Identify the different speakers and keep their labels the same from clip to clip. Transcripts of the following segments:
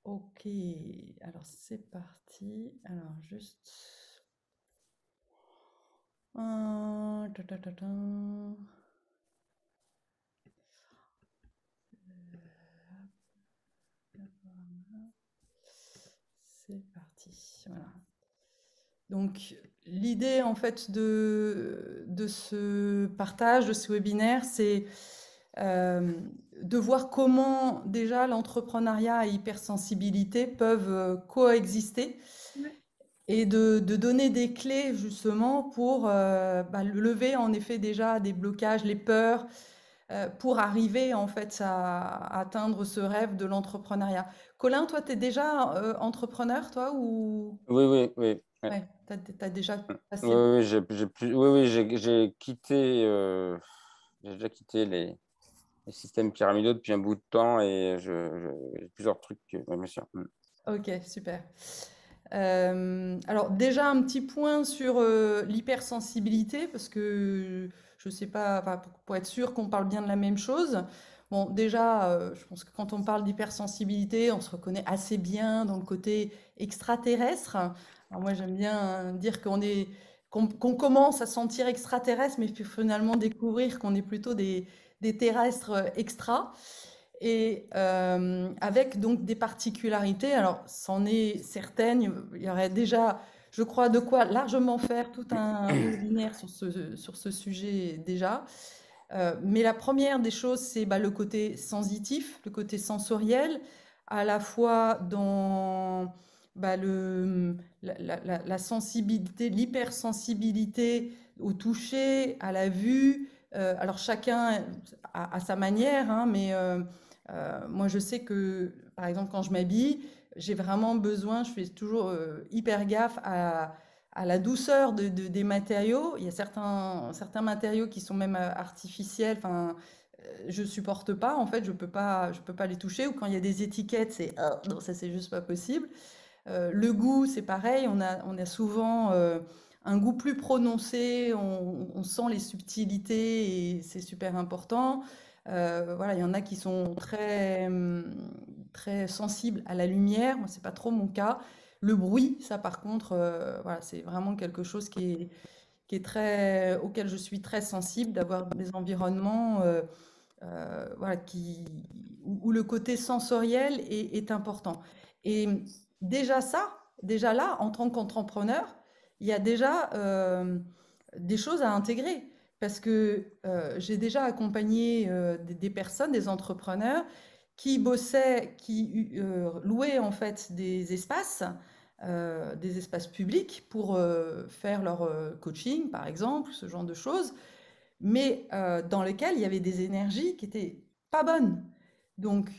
Speaker 1: Ok, alors c'est parti. Alors juste... ta, ta, ta, ta. C'est parti. Voilà. Donc l'idée en fait de ce partage, de ce webinaire, c'est euh, de voir comment déjà l'entrepreneuriat et hypersensibilité peuvent coexister
Speaker 2: Ouais.
Speaker 1: et de donner des clés justement pour lever en effet déjà des blocages, les peurs, pour arriver en fait à atteindre ce rêve de l'entrepreneuriat. Colin, toi, tu es déjà entrepreneur, toi, ou...
Speaker 2: Oui, oui, oui. Ouais.
Speaker 1: Ouais, t'as déjà
Speaker 2: Oui,
Speaker 1: passé...
Speaker 2: oui, oui, oui, j'ai quitté, j'ai déjà quitté les systèmes pyramidaux depuis un bout de temps et j'ai plusieurs trucs, ouais, bien sûr. Mm.
Speaker 1: Ok, super. Alors déjà un petit point sur l'hypersensibilité, parce que je sais pas, enfin, pour être sûr qu'on parle bien de la même chose. Bon, déjà, je pense que quand on parle d'hypersensibilité, on se reconnaît assez bien dans le côté extraterrestre. Alors moi, j'aime bien dire qu'on commence à sentir extraterrestre, mais puis finalement découvrir qu'on est plutôt des terrestres extra. Et avec donc des particularités, alors c'en est certaines, il y aurait déjà, je crois, de quoi largement faire tout un webinaire sur ce sujet déjà. Mais la première des choses, c'est le côté sensitif, le côté sensoriel, à la fois dans la sensibilité, l'hypersensibilité au toucher, à la vue. Alors chacun à sa manière, hein, mais moi je sais que, par exemple, quand je m'habille, j'ai vraiment besoin, je fais toujours hyper gaffe à la douceur des matériaux. Il y a certains matériaux qui sont même artificiels. Enfin, je supporte pas. En fait, je peux pas les toucher. Ou quand il y a des étiquettes, c'est non, ça c'est juste pas possible. Le goût, c'est pareil. On a souvent un goût plus prononcé. On sent les subtilités et c'est super important. Voilà, il y en a qui sont très sensibles à la lumière. Moi, c'est pas trop mon cas. Le bruit, ça par contre, voilà, c'est vraiment quelque chose qui est auquel je suis très sensible, d'avoir des environnements voilà, où le côté sensoriel est important. Et déjà ça, déjà là, en tant qu'entrepreneur, il y a déjà des choses à intégrer. Parce que j'ai déjà accompagné des personnes, des entrepreneurs qui bossaient, qui louaient en fait des espaces publics pour faire leur coaching, par exemple, ce genre de choses, mais dans lesquels il y avait des énergies qui étaient pas bonnes. Donc,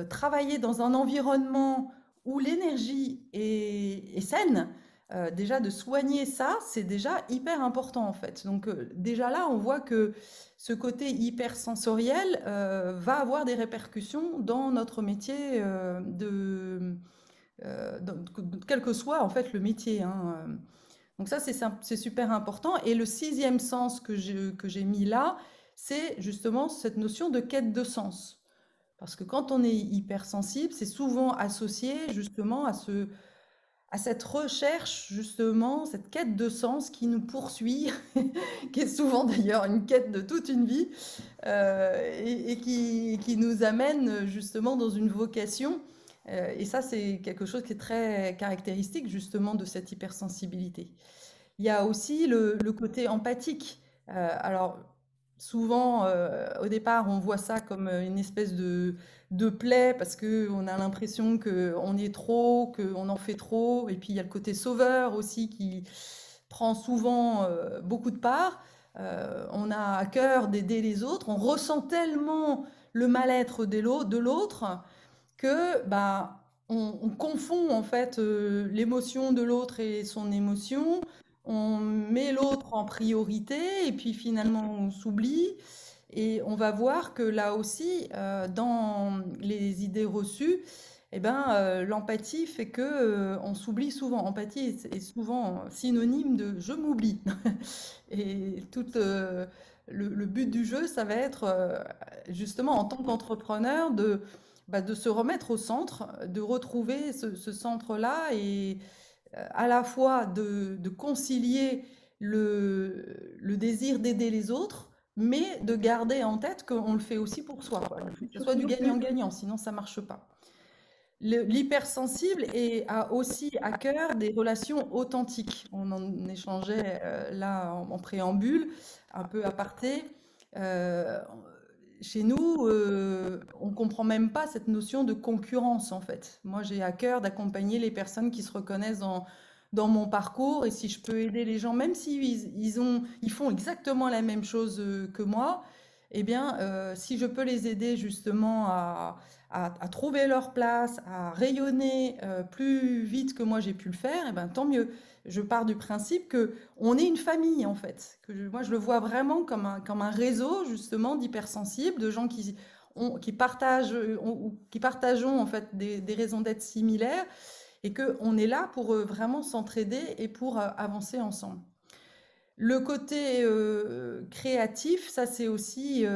Speaker 1: travailler dans un environnement où l'énergie est saine, déjà de soigner ça, c'est déjà hyper important en fait. Donc, déjà là, on voit que ce côté hyper sensoriel va avoir des répercussions dans notre métier quel que soit en fait le métier, hein. Donc ça, c'est super important. Et le sixième sens que j'ai mis là, c'est justement cette notion de quête de sens. Parce que quand on est hypersensible, c'est souvent associé justement à cette recherche, justement, cette quête de sens qui nous poursuit, qui est souvent d'ailleurs une quête de toute une vie, et qui nous amène justement dans une vocation. Et ça, c'est quelque chose qui est très caractéristique justement de cette hypersensibilité. Il y a aussi le côté empathique. Alors, souvent, au départ, on voit ça comme une espèce de plaie parce qu'on a l'impression qu'on est trop, qu'on en fait trop. Et puis, il y a le côté sauveur aussi qui prend souvent beaucoup de part. On a à cœur d'aider les autres. On ressent tellement le mal-être de l'autre que on confond en fait l'émotion de l'autre et son émotion, on met l'autre en priorité et puis finalement on s'oublie et on va voir que là aussi dans les idées reçues, l'empathie fait que on s'oublie souvent. Empathie est souvent synonyme de je m'oublie. Et tout le but du jeu, ça va être justement en tant qu'entrepreneur de se remettre au centre, de retrouver ce centre-là et à la fois de concilier le désir d'aider les autres, mais de garder en tête qu'on le fait aussi pour soi, quoi. Il faut que ce soit du gagnant-gagnant, sinon ça marche pas. L'hypersensible a aussi à cœur des relations authentiques. On en échangeait là en préambule, un peu aparté. Euh, Chez nous, on comprend même pas cette notion de concurrence en fait. Moi, j'ai à cœur d'accompagner les personnes qui se reconnaissent dans mon parcours et si je peux aider les gens, même s'ils ils font exactement la même chose que moi, eh bien, si je peux les aider justement à trouver leur place, à rayonner plus vite que moi j'ai pu le faire, eh ben, tant mieux. Je pars du principe que on est une famille en fait. Moi je le vois vraiment comme un réseau justement d'hypersensibles, de gens qui partagent, qui partageons en fait des raisons d'être similaires et qu'on est là pour vraiment s'entraider et pour avancer ensemble. Le côté créatif, ça c'est aussi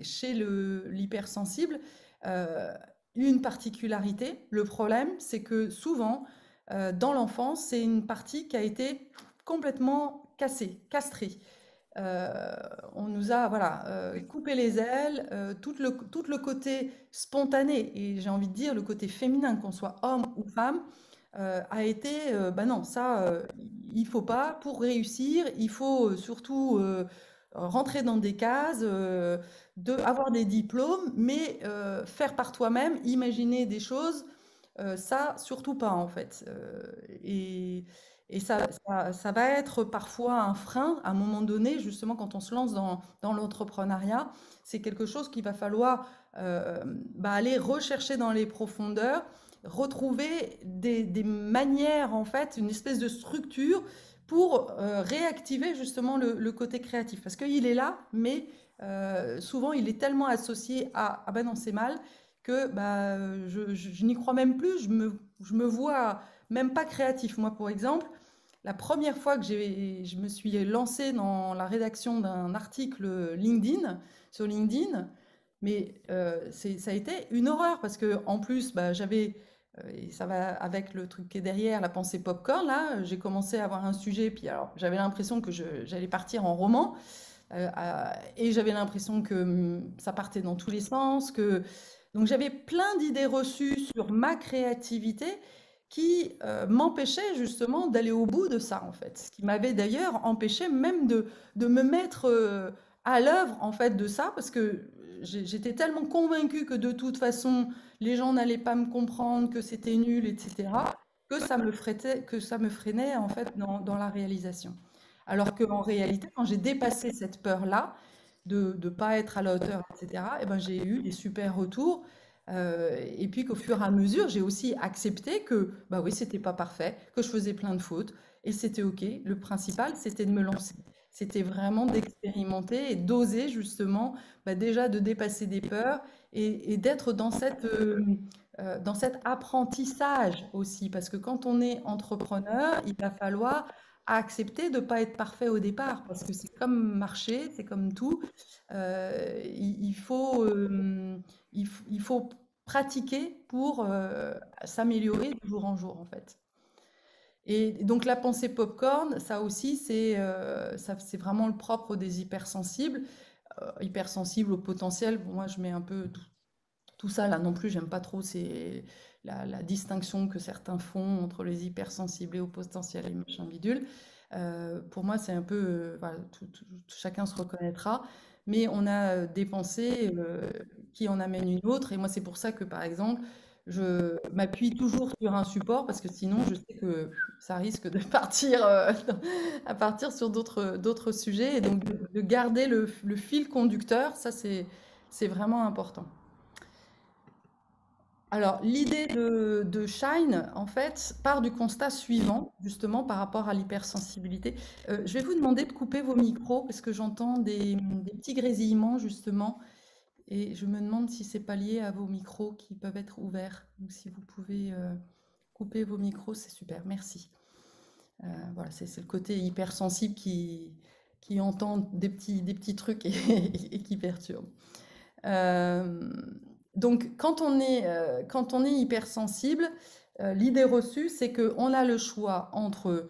Speaker 1: chez l'hypersensible euh, une particularité. Le problème, c'est que souvent, dans l'enfance, c'est une partie qui a été complètement cassée, castrée. Euh, on nous a voilà, coupé les ailes, tout le côté spontané, et j'ai envie de dire le côté féminin, qu'on soit homme ou femme, a été, bah non, ça, il faut pas. Pour réussir, il faut surtout rentrer dans des cases, avoir des diplômes, mais faire par toi-même, imaginer des choses, ça, surtout pas en fait. Et ça va être parfois un frein à un moment donné, justement quand on se lance dans l'entrepreneuriat. C'est quelque chose qu'il va falloir aller rechercher dans les profondeurs, retrouver des manières, en fait, une espèce de structure pour réactiver justement le côté créatif. Parce qu'il est là, mais souvent il est tellement associé à ah ben non, c'est mal, que bah, je n'y crois même plus, je me vois même pas créatif. Moi, pour exemple, la première fois que je me suis lancée dans la rédaction d'un article LinkedIn, sur LinkedIn, mais ça a été une horreur parce que en plus, bah, et ça va avec le truc qui est derrière, la pensée popcorn, là, j'ai commencé à avoir un sujet, puis alors j'avais l'impression que j'allais partir en roman, et j'avais l'impression que ça partait dans tous les sens, donc j'avais plein d'idées reçues sur ma créativité qui m'empêchaient justement d'aller au bout de ça, en fait. Ce qui m'avait d'ailleurs empêché même de me mettre à l'œuvre, en fait, de ça, parce que j'étais tellement convaincue que de toute façon, les gens n'allaient pas me comprendre, que c'était nul, etc., que ça me freinait, en fait, dans la réalisation. Alors qu'en réalité, quand j'ai dépassé cette peur-là, de ne pas être à la hauteur, etc., eh ben, j'ai eu des super retours. Et puis qu'au fur et à mesure, j'ai aussi accepté que, bah oui, c'était pas parfait, que je faisais plein de fautes, et c'était OK. Le principal, c'était de me lancer. C'était vraiment d'expérimenter et d'oser justement, bah, déjà de dépasser des peurs et d'être dans cet apprentissage aussi. Parce que quand on est entrepreneur, il va falloir accepter de ne pas être parfait au départ, parce que c'est comme marcher, c'est comme tout. Il faut, il faut pratiquer pour s'améliorer de jour en jour, en fait. Et donc la pensée popcorn, ça aussi, c'est vraiment le propre des hypersensibles. Hypersensibles au potentiel, bon, moi je mets un peu tout ça là non plus, j'aime pas trop, c'est la distinction que certains font entre les hypersensibles et au potentiel et machin bidule. Pour moi, c'est un peu, voilà, chacun se reconnaîtra, mais on a des pensées qui en amènent une autre, et moi, c'est pour ça que, par exemple, je m'appuie toujours sur un support, parce que sinon, je sais que ça risque de partir, à partir sur d'autres sujets, et donc de garder le fil conducteur, ça, c'est vraiment important. Alors, l'idée de Shine, en fait, part du constat suivant, justement, par rapport à l'hypersensibilité. Je vais vous demander de couper vos micros parce que j'entends des petits grésillements, justement, et je me demande si c'est pas lié à vos micros qui peuvent être ouverts. Donc, si vous pouvez couper vos micros, c'est super, merci. Voilà, c'est le côté hypersensible qui entend des petits trucs et qui perturbe. Euh, Donc, quand on est hypersensible, l'idée reçue, c'est qu'on a le choix entre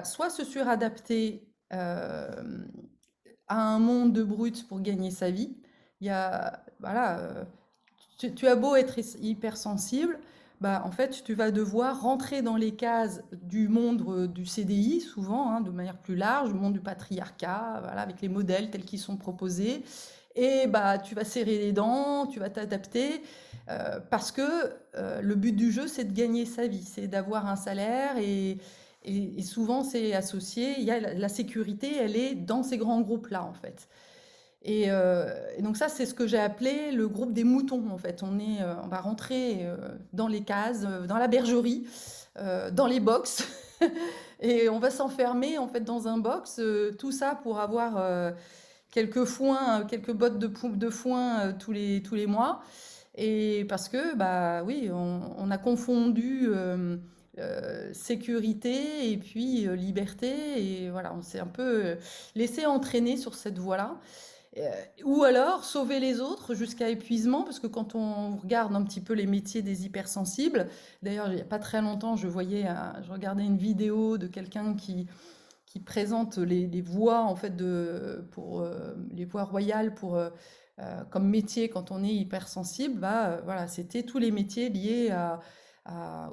Speaker 1: soit se suradapter à un monde de brutes pour gagner sa vie. Voilà, tu as beau être hypersensible, en fait, tu vas devoir rentrer dans les cases du monde du CDI, souvent, hein, de manière plus large, le monde du patriarcat, voilà, avec les modèles tels qu'ils sont proposés. Et tu vas serrer les dents, tu vas t'adapter, parce que le but du jeu, c'est de gagner sa vie, c'est d'avoir un salaire et souvent c'est associé. Il y a la sécurité, elle est dans ces grands groupes-là, en fait. Et donc ça, c'est ce que j'ai appelé le groupe des moutons, en fait. On va rentrer dans les cases, dans la bergerie, dans les box, et on va s'enfermer en fait dans un box. Tout ça pour avoir quelques foins, quelques bottes de foin tous les mois. Et parce que, bah oui, on a confondu sécurité et puis liberté. Et voilà, on s'est un peu laissé entraîner sur cette voie-là. Euh, ou alors sauver les autres jusqu'à épuisement, parce que quand on regarde un petit peu les métiers des hypersensibles, d'ailleurs il n'y a pas très longtemps je regardais une vidéo de quelqu'un qui présente les voies en fait pour les voies royales comme métier quand on est hypersensible. Voilà, c'était tous les métiers liés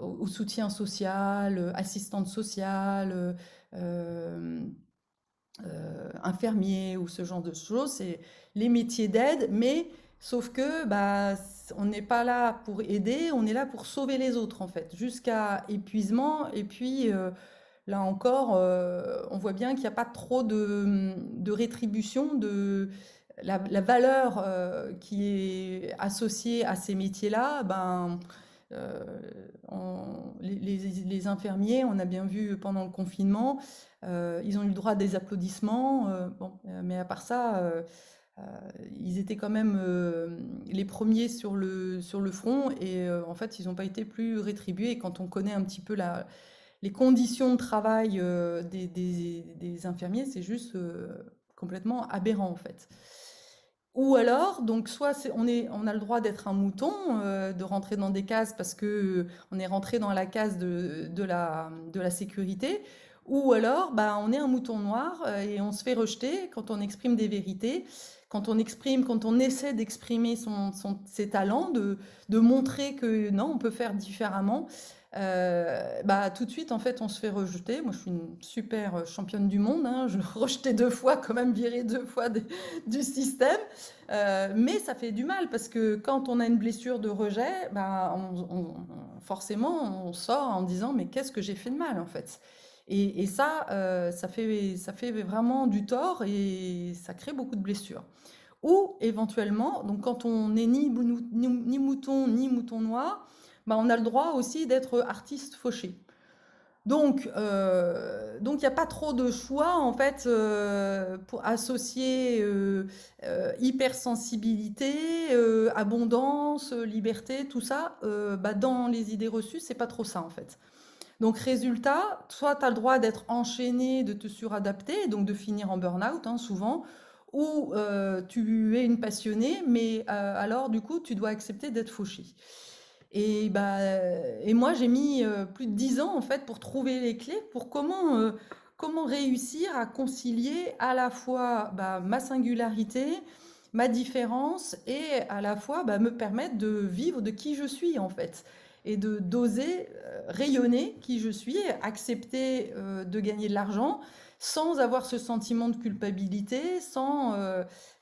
Speaker 1: au soutien social, assistante sociale, euh, infirmier ou ce genre de choses, c'est les métiers d'aide, mais sauf que on n'est pas là pour aider, on est là pour sauver les autres en fait, jusqu'à épuisement. Et puis là encore, on voit bien qu'il n'y a pas trop de rétribution, la valeur qui est associée à ces métiers-là. Euh, les infirmiers, on a bien vu pendant le confinement, ils ont eu le droit à des applaudissements, mais à part ça, euh, ils étaient quand même les premiers sur le front et en fait, ils n'ont pas été plus rétribués. Et quand on connaît un petit peu les conditions de travail des infirmiers, c'est juste complètement aberrant en fait. Ou alors, donc soit on a le droit d'être un mouton, de rentrer dans des cases parce que on est rentré dans la case de la sécurité, ou alors on est un mouton noir et on se fait rejeter quand on exprime des vérités, quand on essaie d'exprimer ses talents, de montrer que non, on peut faire différemment. Tout de suite, en fait, on se fait rejeter. Moi, je suis une super championne du monde, hein. Je rejetais 2 fois, quand même virée 2 fois du système. Mais ça fait du mal parce que quand on a une blessure de rejet, forcément, on sort en disant mais qu'est-ce que j'ai fait de mal en fait? Et ça, ça fait vraiment du tort et ça crée beaucoup de blessures. Ou éventuellement, donc quand on n'est ni mouton ni mouton noir, on a le droit aussi d'être artiste fauché. Donc il n'y a pas trop de choix en fait pour associer hypersensibilité, abondance, liberté, tout ça. Dans les idées reçues, c'est pas trop ça en fait. Donc résultat, soit tu as le droit d'être enchaîné, de te suradapter, donc de finir en burn-out hein, souvent, ou tu es une passionnée, mais alors du coup tu dois accepter d'être fauché. Et moi, j'ai mis plus de 10 ans en fait pour trouver les clés pour comment réussir à concilier à la fois ma singularité, ma différence et à la fois me permettre de vivre de qui je suis en fait et de d'oser rayonner qui je suis, accepter de gagner de l'argent sans avoir ce sentiment de culpabilité, sans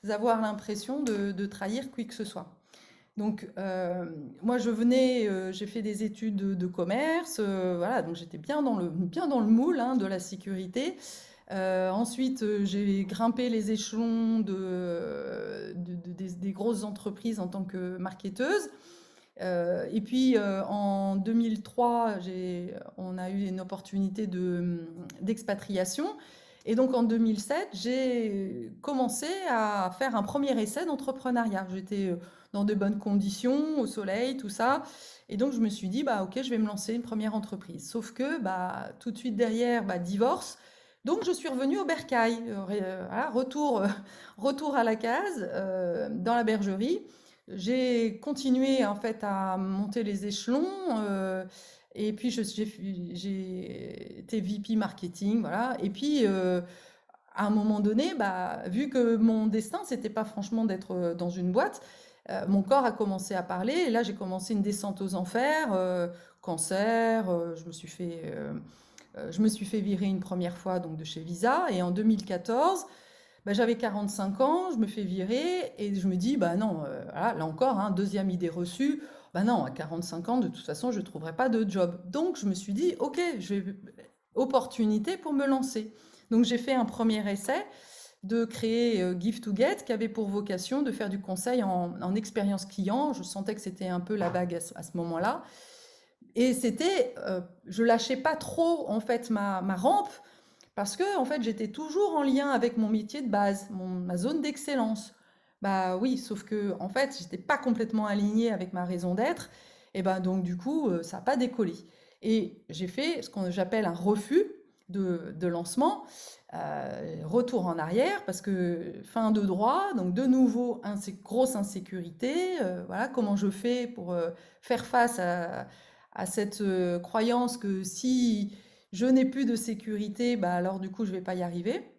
Speaker 1: avoir l'impression de trahir qui que ce soit. Donc, moi, j'ai fait des études de commerce, voilà, donc j'étais bien dans le moule hein, de la sécurité. Ensuite, j'ai grimpé les échelons des grosses entreprises en tant que marketeuse. Et puis, en 2003, on a eu une opportunité d'expatriation. Et donc, en 2007, j'ai commencé à faire un premier essai d'entrepreneuriat. J'étais dans de bonnes conditions, au soleil, tout ça. Et donc, je me suis dit, ok, je vais me lancer une première entreprise. Sauf que, tout de suite derrière, divorce. Donc, je suis revenue au bercail. Voilà, retour à la case, dans la bergerie. j'ai continué en fait à monter les échelons et puis j'ai été VP marketing, voilà. Et puis à un moment donné, bah, vu que mon destin, c'était pas franchement d'être dans une boîte, mon corps a commencé à parler. Et là, j'ai commencé une descente aux enfers, cancer. Je me suis fait virer une première fois donc de chez Visa. Et en 2014, bah, j'avais 45 ans, je me fais virer et je me dis, bah non, voilà, là encore, hein, deuxième idée reçue, bah non, à 45 ans, de toute façon, je ne trouverai pas de job. Donc, je me suis dit, ok, opportunité pour me lancer. Donc, j'ai fait un premier essai de créer Give to Get, qui avait pour vocation de faire du conseil en expérience client. Je sentais que c'était un peu la vague à ce moment-là. Et je lâchais pas trop en fait ma rampe parce que en fait j'étais toujours en lien avec mon métier de base, ma zone d'excellence. Bah oui, sauf que en fait j'étais pas complètement alignée avec ma raison d'être. Et ben donc du coup ça n'a pas décollé. Et j'ai fait ce qu'on j'appelle un refus de lancement, retour en arrière parce que fin de droit, donc de nouveau grosse insécurité. Voilà comment je fais pour faire face à cette croyance que si je n'ai plus de sécurité, bah alors du coup je vais pas y arriver.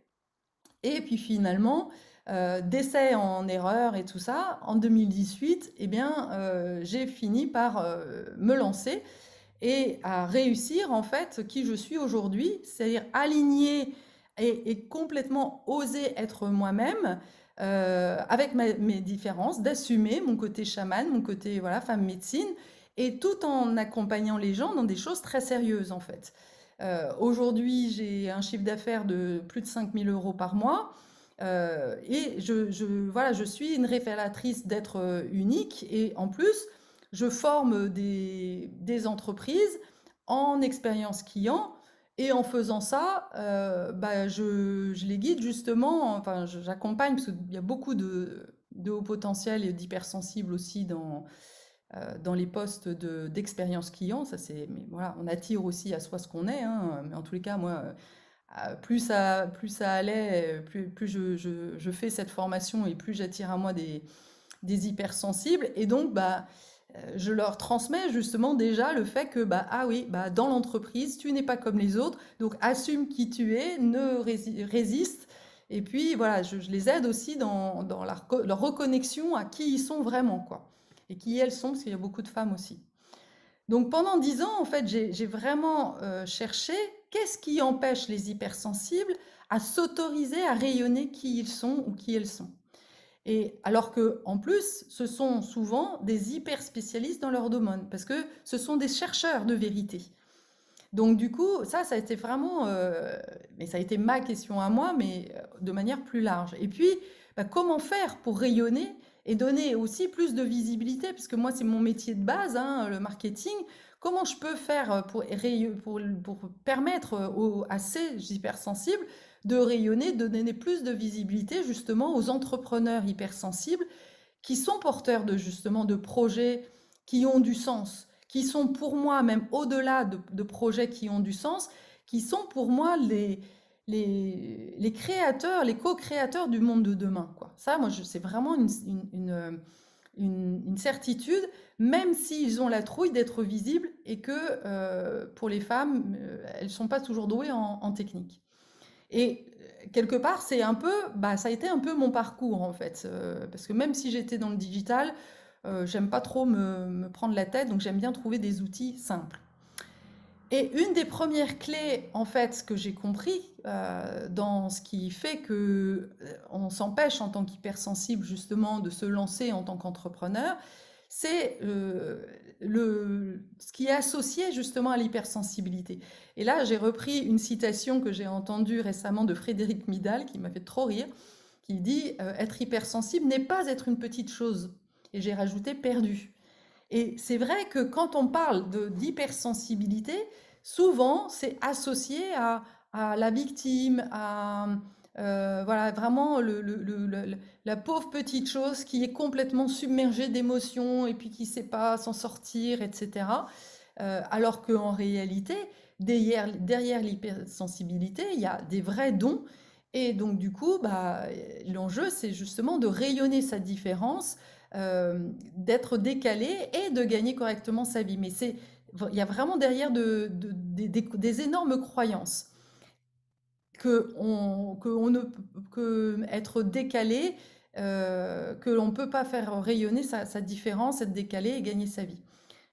Speaker 1: Et puis finalement, d'essai en erreur et tout ça, en 2018, eh bien, j'ai fini par me lancer et à réussir en fait qui je suis aujourd'hui, c'est-à-dire aligner et complètement oser être moi-même avec mes différences, d'assumer mon côté chaman, mon côté voilà, femme médecine, et tout en accompagnant les gens dans des choses très sérieuses en fait. Aujourd'hui, j'ai un chiffre d'affaires de plus de 5 000 € par mois. Et voilà, je suis une révélatrice d'être unique et en plus, je forme des entreprises en expérience client et en faisant ça, bah, je les guide justement, enfin j'accompagne parce qu'il y a beaucoup de hauts potentiels et d'hypersensibles aussi dans les postes d'expérience client. Ça, mais voilà, on attire aussi à soi ce qu'on est, hein, mais en tous les cas, moi, plus ça allait, plus je fais cette formation et plus j'attire à moi des hypersensibles. Et donc, bah, je leur transmets justement déjà le fait que, bah, ah oui, bah, dans l'entreprise, tu n'es pas comme les autres, donc assume qui tu es, ne résiste. Et puis voilà, je les aide aussi dans leur reconnexion à qui ils sont vraiment, quoi. Et qui elles sont, parce qu'il y a beaucoup de femmes aussi. Donc pendant 10 ans, en fait, j'ai vraiment cherché qu'est-ce qui empêche les hypersensibles à s'autoriser à rayonner qui ils sont ou qui elles sont. Et alors que, en plus, ce sont souvent des hyper spécialistes dans leur domaine, parce que ce sont des chercheurs de vérité. Donc du coup, ça a été vraiment, mais ça a été ma question à moi, mais de manière plus large. Et puis, bah, comment faire pour rayonner et donner aussi plus de visibilité, parce que moi, c'est mon métier de base, hein, le marketing. Comment je peux faire pour permettre à ces hypersensibles de rayonner, de donner plus de visibilité justement aux entrepreneurs hypersensibles qui sont porteurs justement de projets qui ont du sens, qui sont pour moi, même au-delà de projets qui ont du sens, qui sont pour moi les créateurs, les co-créateurs du monde de demain, quoi. Ça, moi, c'est vraiment une certitude, même s'ils ont la trouille d'être visibles et que pour les femmes, elles ne sont pas toujours douées en technique. Et quelque part, c'est un peu, bah, ça a été un peu mon parcours en fait, parce que même si j'étais dans le digital, j'aime pas trop me prendre la tête, donc j'aime bien trouver des outils simples. Et une des premières clés, en fait, ce que j'ai compris dans ce qui fait que on s'empêche en tant qu'hypersensible justement de se lancer en tant qu'entrepreneur, c'est ce qui est associé justement à l'hypersensibilité. Et là, j'ai repris une citation que j'ai entendue récemment de Frédéric Midal, qui m'a fait trop rire, qui dit être hypersensible n'est pas être une petite chose. Et j'ai rajouté perdu. Et c'est vrai que quand on parle d'hypersensibilité, souvent c'est associé à la victime, à voilà, vraiment la pauvre petite chose qui est complètement submergée d'émotions et puis qui ne sait pas s'en sortir, etc. Alors qu'en réalité, derrière l'hypersensibilité, il y a des vrais dons. Et donc du coup, bah, l'enjeu, c'est justement de rayonner sa différence d'être décalé et de gagner correctement sa vie. Mais il y a vraiment derrière des énormes croyances que on ne que être décalé, que l'on ne peut pas faire rayonner sa différence, être décalé et gagner sa vie.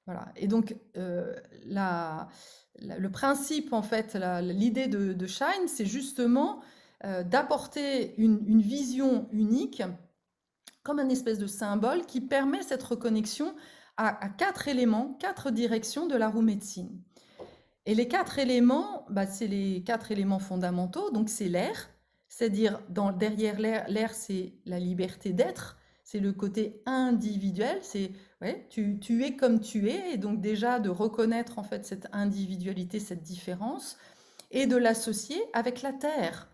Speaker 1: Voilà. Et donc, le principe, en fait, l'idée de Shine, c'est justement d'apporter une vision unique, comme un espèce de symbole qui permet cette reconnexion à quatre éléments, quatre directions de la roue médecine. Et les quatre éléments, bah, c'est les quatre éléments fondamentaux. Donc, c'est l'air, c'est-à-dire derrière l'air, c'est la liberté d'être, c'est le côté individuel, c'est ouais, tu es comme tu es, et donc déjà de reconnaître en fait cette individualité, cette différence, et de l'associer avec la terre.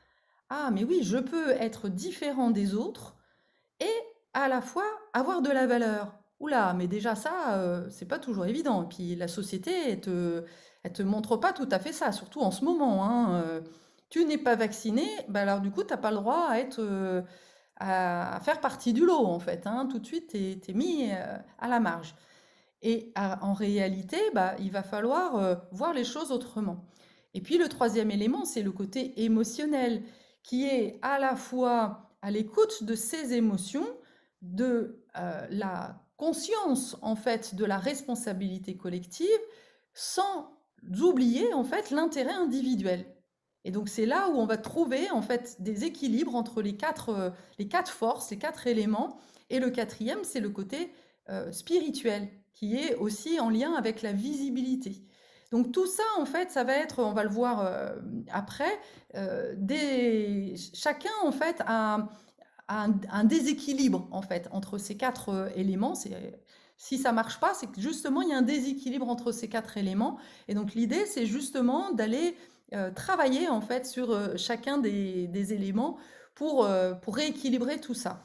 Speaker 1: Ah, mais oui, je peux être différent des autres et à la fois avoir de la valeur. Oula, mais déjà ça, c'est pas toujours évident. Et puis la société, elle te montre pas tout à fait ça, surtout en ce moment, hein. Tu n'es pas vacciné, bah alors du coup, t'as pas le droit à être, à faire partie du lot, en fait, hein. Tout de suite, t'es mis à la marge. Et en réalité, bah, il va falloir voir les choses autrement. Et puis le troisième élément, c'est le côté émotionnel, qui est à la fois à l'écoute de ses émotions, de la conscience en fait de la responsabilité collective, sans oublier en fait l'intérêt individuel. Et donc c'est là où on va trouver en fait des équilibres entre les quatre forces, les quatre éléments. Et le quatrième, c'est le côté spirituel, qui est aussi en lien avec la visibilité. Donc tout ça, en fait, ça va être, on va le voir après, chacun, en fait, a un déséquilibre, en fait, entre ces quatre éléments. Si ça marche pas, c'est que justement, il y a un déséquilibre entre ces quatre éléments. Et donc l'idée, c'est justement d'aller travailler, en fait, sur chacun des éléments pour rééquilibrer tout ça.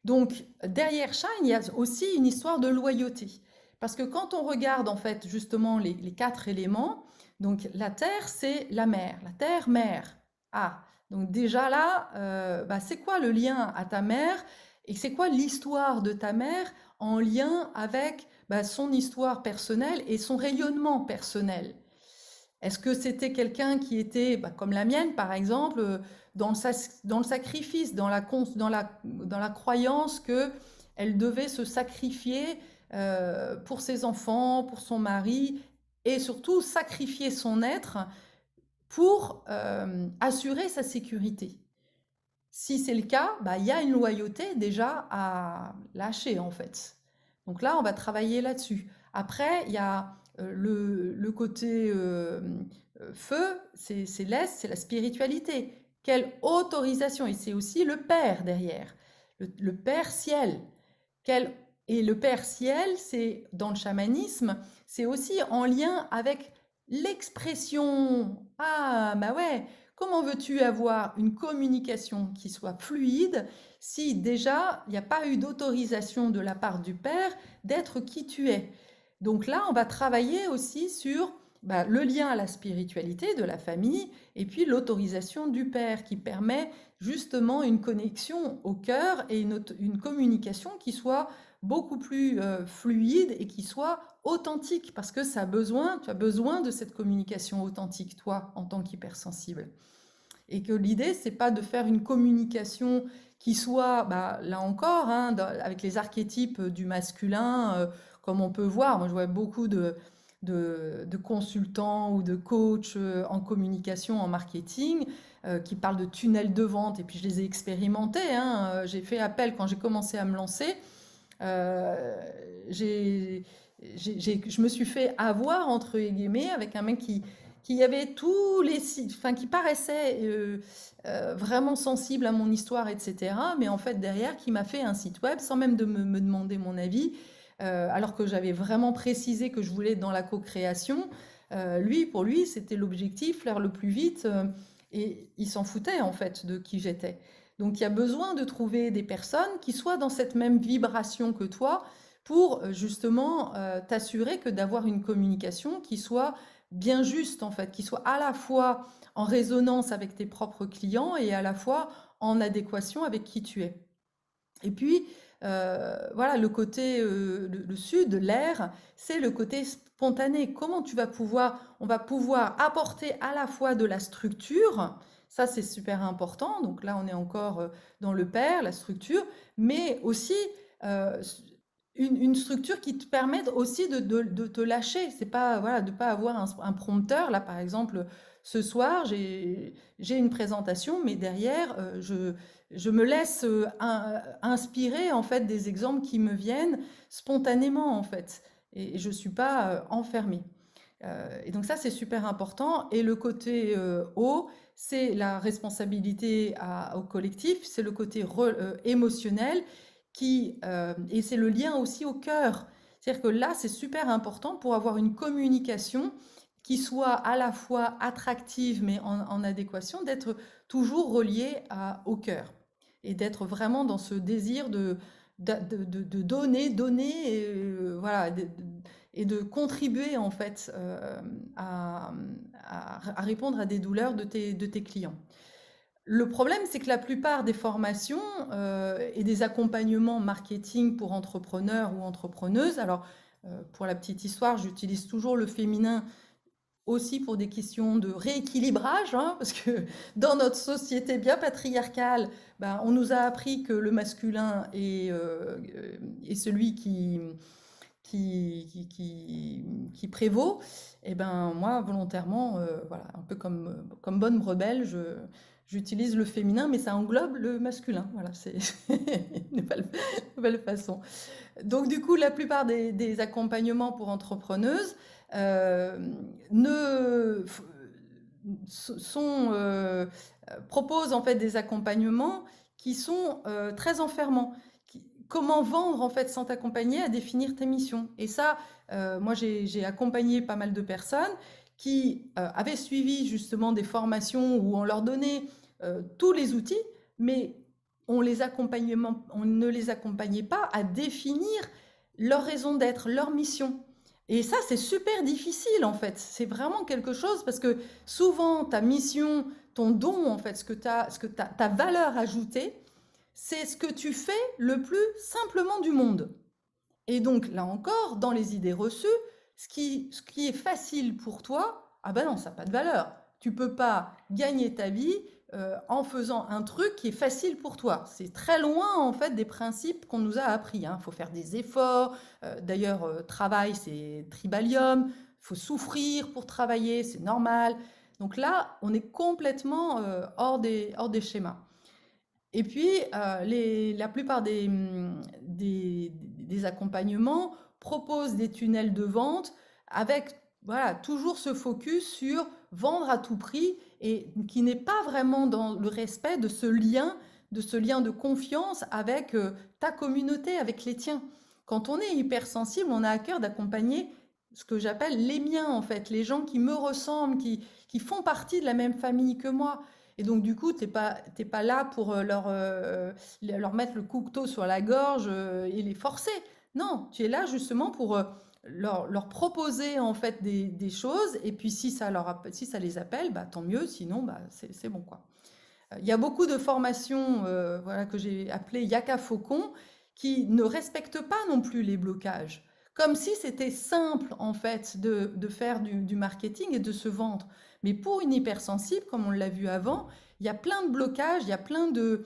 Speaker 1: Donc, derrière Shine, il y a aussi une histoire de loyauté. Parce que quand on regarde, en fait, justement, les quatre éléments, donc la terre, c'est la mer, la terre, mère. Ah, donc déjà là, bah, c'est quoi le lien à ta mère et c'est quoi l'histoire de ta mère en lien avec bah, son histoire personnelle et son rayonnement personnel? Est-ce que c'était quelqu'un qui était, bah, comme la mienne par exemple, dans le sacrifice, dans la croyance qu'elle devait se sacrifier pour ses enfants, pour son mari, et surtout sacrifier son être pour assurer sa sécurité? Si c'est le cas, bah, il y a une loyauté déjà à lâcher en fait. Donc là, on va travailler là-dessus. Après, il y a le côté feu, c'est l'Est, c'est la spiritualité. Quelle autorisation, et c'est aussi le Père derrière, le Père ciel. Quel, et le Père ciel, c'est dans le chamanisme, c'est aussi en lien avec l'expression. Ah, bah ouais, comment veux-tu avoir une communication qui soit fluide si déjà il n'y a pas eu d'autorisation de la part du Père d'être qui tu es? Donc là, on va travailler aussi sur bah, le lien à la spiritualité de la famille et puis l'autorisation du Père qui permet justement une connexion au cœur et une communication qui soit beaucoup plus fluide et qui soit authentique parce que tu as besoin de cette communication authentique, toi, en tant qu'hypersensible. Et que l'idée, c'est pas de faire une communication qui soit, bah, là encore, hein, avec les archétypes du masculin, comme on peut voir. Moi, je vois beaucoup de consultants ou de coachs en communication, en marketing, qui parlent de tunnels de vente. Et puis, je les ai expérimentés, hein. J'ai fait appel quand j'ai commencé à me lancer. Euh, je me suis fait avoir, entre guillemets, avec un mec qui avait tous les sites, enfin, qui paraissait vraiment sensible à mon histoire, etc. Mais en fait, derrière, qui m'a fait un site web sans même de me demander mon avis, alors que j'avais vraiment précisé que je voulais être dans la co-création. Pour lui, c'était l'objectif, faire le plus vite, et il s'en foutait en fait de qui j'étais. Donc il y a besoin de trouver des personnes qui soient dans cette même vibration que toi pour justement t'assurer que d'avoir une communication qui soit bien juste en fait, qui soit à la fois en résonance avec tes propres clients et à la fois en adéquation avec qui tu es. Et puis, Voilà, le côté, le sud, l'air, c'est le côté spontané. Comment on va pouvoir apporter à la fois de la structure, ça c'est super important. Donc là, on est encore dans le pair, la structure, mais aussi euh, une structure qui te permette aussi de te lâcher. C'est pas, voilà, de pas avoir un prompteur. Là, par exemple, ce soir, j'ai une présentation, mais derrière, je me laisse inspirer en fait des exemples qui me viennent spontanément en fait, et je suis pas enfermée. Et donc ça, c'est super important. Et le côté haut, c'est la responsabilité au collectif, c'est le côté émotionnel et c'est le lien aussi au cœur. C'est-à-dire que là, c'est super important pour avoir une communication qui soit à la fois attractive mais en adéquation, d'être toujours relié au cœur et d'être vraiment dans ce désir de donner, donner, et, voilà, et de contribuer en fait à, à répondre à des douleurs de tes clients. Le problème, c'est que la plupart des formations et des accompagnements marketing pour entrepreneurs ou entrepreneuses, alors pour la petite histoire, j'utilise toujours le féminin aussi pour des questions de rééquilibrage, hein, parce que dans notre société bien patriarcale, ben, on nous a appris que le masculin est celui qui prévaut. Et ben moi, volontairement, voilà, un peu comme bonne rebelle, j'utilise le féminin, mais ça englobe le masculin. Voilà, c'est une nouvelle façon. Donc, du coup, la plupart des accompagnements pour entrepreneuses euh, ne f- sont, proposent en fait des accompagnements qui sont très enfermants. Comment vendre en fait sans t'accompagner à définir tes missions. Et ça, moi j'ai accompagné pas mal de personnes qui avaient suivi justement des formations où on leur donnait tous les outils, mais on ne les accompagnait pas à définir leur raison d'être, leur mission. Et ça, c'est super difficile en fait. C'est vraiment quelque chose parce que souvent, ta mission, ton don, en fait, ta valeur ajoutée, c'est ce que tu fais le plus simplement du monde. Et donc, là encore, dans les idées reçues, ce qui est facile pour toi, ah ben non, ça n'a pas de valeur. Tu peux pas gagner ta vie en faisant un truc qui est facile pour toi. C'est très loin, en fait, des principes qu'on nous a appris. Il faut faire des efforts. D'ailleurs, travail, c'est tribalium. Il faut souffrir pour travailler, c'est normal. Donc là, on est complètement hors des schémas. Et puis, la plupart des accompagnements proposent des tunnels de vente avec voilà, toujours ce focus sur vendre à tout prix et qui n'est pas vraiment dans le respect de ce lien de confiance avec ta communauté, avec les tiens. Quand on est hypersensible, on a à cœur d'accompagner ce que j'appelle les miens, en fait, les gens qui me ressemblent, qui font partie de la même famille que moi. Et donc, du coup, t'es pas là pour leur mettre le couteau sur la gorge et les forcer. Non, tu es là justement pour leur proposer en fait des choses. Et puis, si ça les appelle, bah, tant mieux. Sinon, bah, c'est bon, quoi. Il y a beaucoup de formations voilà, que j'ai appelées Yaka Faucon qui ne respectent pas non plus les blocages. Comme si c'était simple, en fait, de faire du marketing et de se vendre. Mais pour une hypersensible, comme on l'a vu avant, il y a plein de blocages, il y a plein de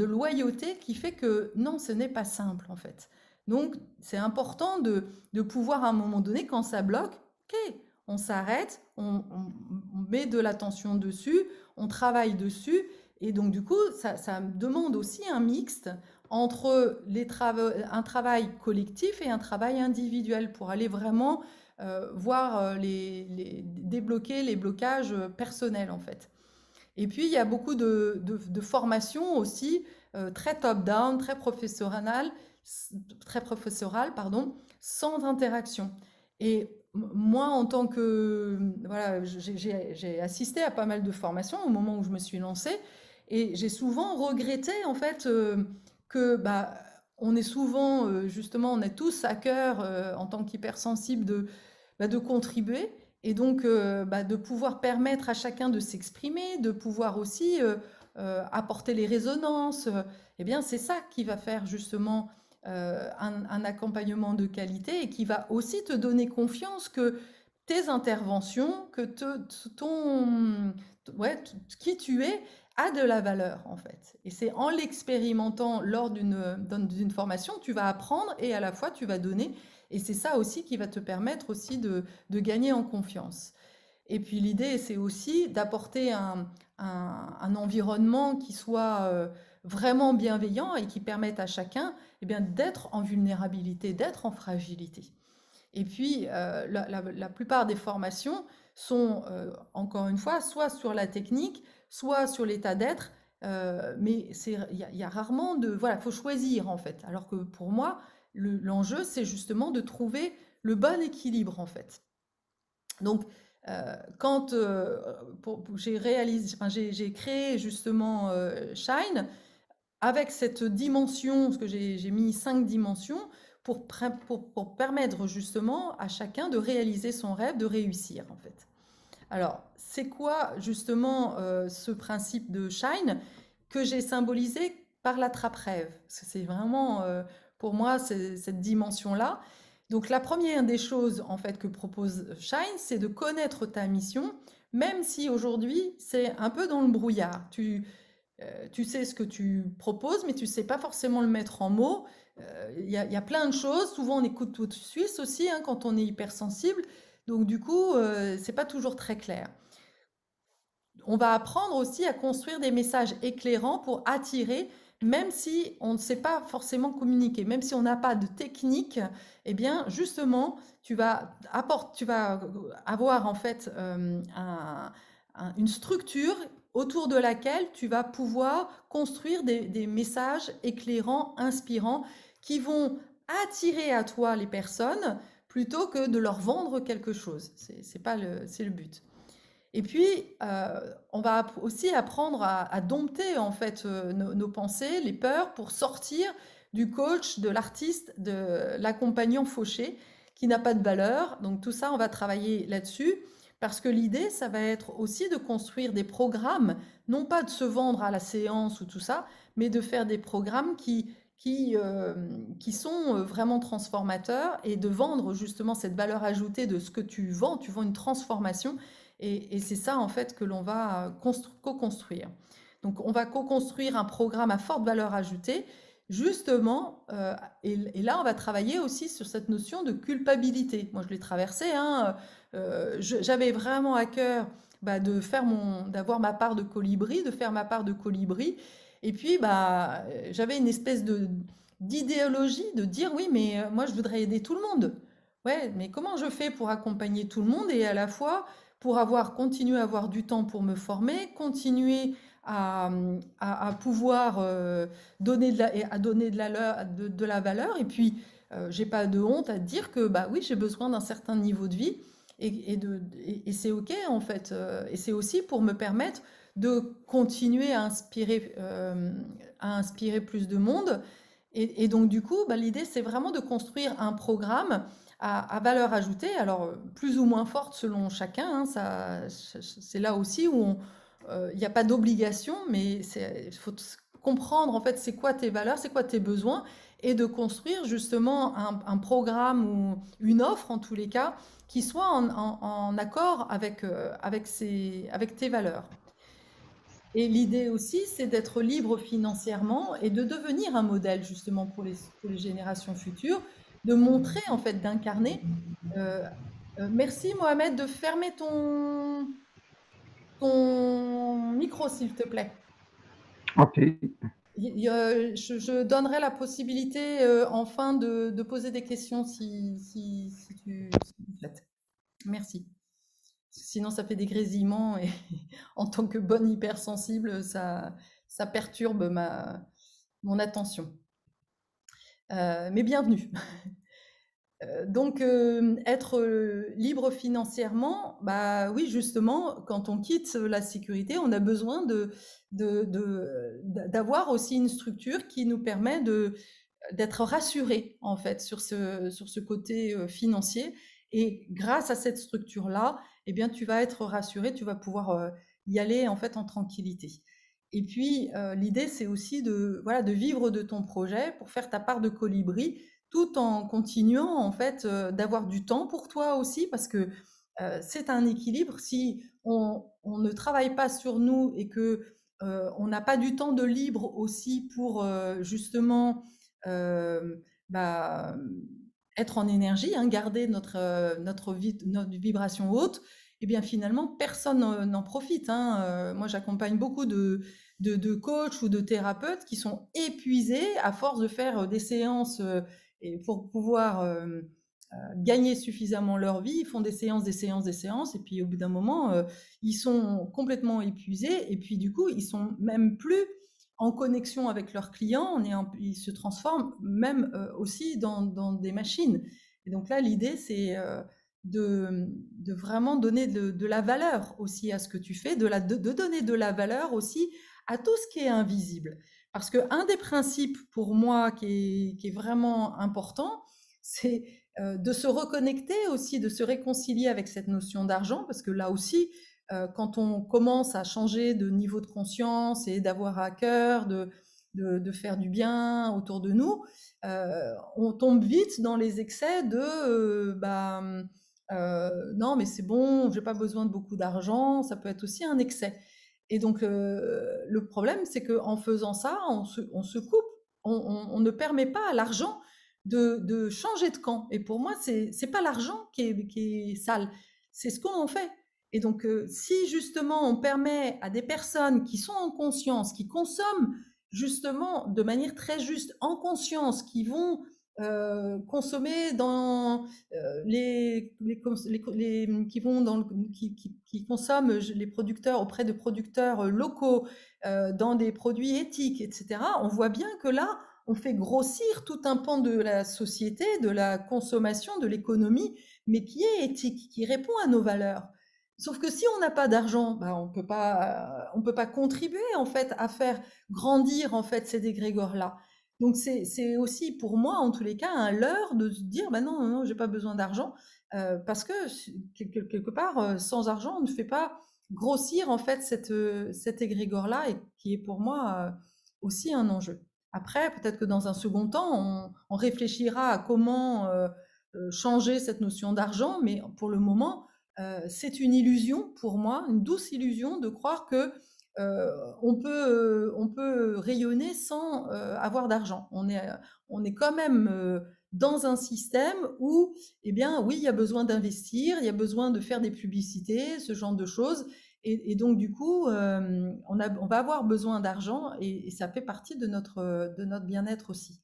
Speaker 1: loyauté qui fait que non, ce n'est pas simple, en fait. Donc, c'est important de pouvoir, à un moment donné, quand ça bloque, ok, on s'arrête, on met de l'attention dessus, on travaille dessus. Et donc, du coup, ça demande aussi un mixte entre un travail collectif et un travail individuel pour aller vraiment voir débloquer les blocages personnels, en fait. Et puis, il y a beaucoup de formations aussi très top-down, très professorales, pardon, sans interaction. Et moi, en tant que... Voilà, j'ai assisté à pas mal de formations au moment où je me suis lancée et j'ai souvent regretté, en fait, que bah, on est souvent, justement, on a tous à cœur, en tant qu'hypersensible, de contribuer et donc bah, de pouvoir permettre à chacun de s'exprimer, de pouvoir aussi apporter les résonances. Eh bien, c'est ça qui va faire justement un accompagnement de qualité et qui va aussi te donner confiance que tes interventions, que ouais, qui tu es, a de la valeur en fait. Et c'est en l'expérimentant lors d'une formation, tu vas apprendre et à la fois tu vas donner. Et c'est ça aussi qui va te permettre aussi de gagner en confiance. Et puis l'idée, c'est aussi d'apporter un environnement qui soit vraiment bienveillant et qui permette à chacun eh bien, d'être en vulnérabilité, d'être en fragilité. Et puis, la plupart des formations sont, encore une fois, soit sur la technique, soit sur l'état d'être, mais il y a rarement de... Voilà, il faut choisir en fait. Alors que pour moi, l'enjeu, c'est justement de trouver le bon équilibre en fait. Donc, quand j'ai créé justement Shine, avec cette dimension, parce que j'ai mis 5 dimensions, pour permettre justement à chacun de réaliser son rêve, de réussir en fait. Alors, c'est quoi justement ce principe de Shine que j'ai symbolisé par la trappe-rêve? Parce que c'est vraiment, pour moi, cette dimension-là. Donc, la première des choses en fait que propose Shine, c'est de connaître ta mission, même si aujourd'hui c'est un peu dans le brouillard. Tu sais ce que tu proposes, mais tu ne sais pas forcément le mettre en mots. Il y a plein de choses. Souvent, on écoute tout de suite aussi hein, quand on est hypersensible. Donc, du coup, c'est pas toujours très clair. On va apprendre aussi à construire des messages éclairants pour attirer, même si on ne sait pas forcément communiquer, même si on n'a pas de technique, eh bien, justement, tu vas avoir en fait une structure autour de laquelle tu vas pouvoir construire des messages éclairants, inspirants, qui vont attirer à toi les personnes plutôt que de leur vendre quelque chose. C'est le but. Et puis, on va aussi apprendre à dompter en fait nos pensées, les peurs, pour sortir du coach, de l'artiste, de l'accompagnant fauché qui n'a pas de valeur. Donc tout ça, on va travailler là-dessus parce que l'idée, ça va être aussi de construire des programmes, non pas de se vendre à la séance ou tout ça, mais de faire des programmes qui sont vraiment transformateurs et de vendre justement cette valeur ajoutée de ce que tu vends. Tu vends une transformation et c'est ça, en fait, que l'on va co-construire. Donc, on va co-construire un programme à forte valeur ajoutée, justement, et là, on va travailler aussi sur cette notion de culpabilité. Moi, je l'ai traversé, hein, j'avais vraiment à cœur d'avoir ma part de colibri, de faire ma part de colibri, et puis j'avais une espèce d'idéologie de dire oui, mais moi, je voudrais aider tout le monde. Ouais, mais comment je fais pour accompagner tout le monde et à la fois pour continuer à avoir du temps pour me former, continuer à pouvoir donner de la valeur. Et puis, j'ai pas de honte à dire que bah oui, j'ai besoin d'un certain niveau de vie et c'est OK en fait. Et c'est aussi pour me permettre de continuer à inspirer plus de monde. Et donc, du coup, bah, l'idée, c'est vraiment de construire un programme à valeur ajoutée, alors plus ou moins forte selon chacun, hein, c'est là aussi où il n'y a pas d'obligation, mais il faut comprendre en fait c'est quoi tes valeurs, c'est quoi tes besoins, et de construire justement un programme ou une offre en tous les cas qui soit en accord avec tes valeurs. Et l'idée aussi, c'est d'être libre financièrement et de devenir un modèle justement pour les générations futures, de montrer en fait, d'incarner. Euh, Merci Mohamed de fermer ton micro s'il te plaît.
Speaker 3: Ok.
Speaker 1: Je donnerai la possibilité enfin de poser des questions si tu le souhaites. Merci. Sinon, ça fait des grésillements et en tant que bonne hypersensible, ça perturbe mon attention. Mais bienvenue. Donc, être libre financièrement, bah oui, justement, quand on quitte la sécurité, on a besoin d'avoir aussi une structure qui nous permet d'être rassuré en fait sur ce côté financier. Et grâce à cette structure-là, eh bien, tu vas être rassuré, tu vas pouvoir y aller en fait en tranquillité. Et puis, l'idée, c'est aussi de, voilà, de vivre de ton projet pour faire ta part de colibri, tout en continuant, en fait, d'avoir du temps pour toi aussi, parce que c'est un équilibre. Si on ne travaille pas sur nous et que on n'a pas du temps de libre aussi pour justement euh, bah, être en énergie, hein, garder notre vibration haute, eh bien finalement, personne n'en profite, hein. Moi, j'accompagne beaucoup de coachs ou de thérapeutes qui sont épuisés à force de faire des séances et pour pouvoir gagner suffisamment leur vie. Ils font des séances, des séances, des séances, et puis au bout d'un moment, ils sont complètement épuisés, et puis du coup, ils sont même plus en connexion avec leurs clients, ils se transforment même aussi dans des machines. Et donc là, l'idée, c'est de vraiment donner de la valeur aussi à ce que tu fais, de donner de la valeur aussi à tout ce qui est invisible. Parce qu'un des principes pour moi qui est vraiment important, c'est de se reconnecter aussi, de se réconcilier avec cette notion d'argent, parce que là aussi, quand on commence à changer de niveau de conscience et d'avoir à cœur de faire du bien autour de nous, on tombe vite dans les excès de non, mais c'est bon, j'ai pas besoin de beaucoup d'argent, ça peut être aussi un excès. Et donc, le problème, c'est qu'en faisant ça, on se coupe, on ne permet pas à l'argent de changer de camp. Et pour moi, c'est pas l'argent qui est sale, c'est ce qu'on en fait. Et donc, si justement on permet à des personnes qui sont en conscience, qui consomment justement de manière très juste, en conscience, qui vont consommer dans qui vont dans qui consomment les producteurs auprès de producteurs locaux dans des produits éthiques, etc. On voit bien que là, on fait grossir tout un pan de la société, de la consommation, de l'économie, mais qui est éthique, qui répond à nos valeurs. Sauf que si on n'a pas d'argent, bah, on peut pas contribuer en fait à faire grandir en fait ces égrégores-là. Donc c'est aussi pour moi en tous les cas un leurre de se dire bah non non, non j'ai pas besoin d'argent parce que quelque part sans argent on ne fait pas grossir en fait cet égrégore-là et qui est pour moi aussi un enjeu. Après peut-être que dans un second temps on réfléchira à comment changer cette notion d'argent, mais pour le moment c'est une illusion pour moi, une douce illusion de croire que on peut rayonner sans avoir d'argent. On est quand même dans un système où, eh bien, oui, il y a besoin d'investir, il y a besoin de faire des publicités, ce genre de choses. Et donc, du coup, on va avoir besoin d'argent et ça fait partie de notre bien-être aussi.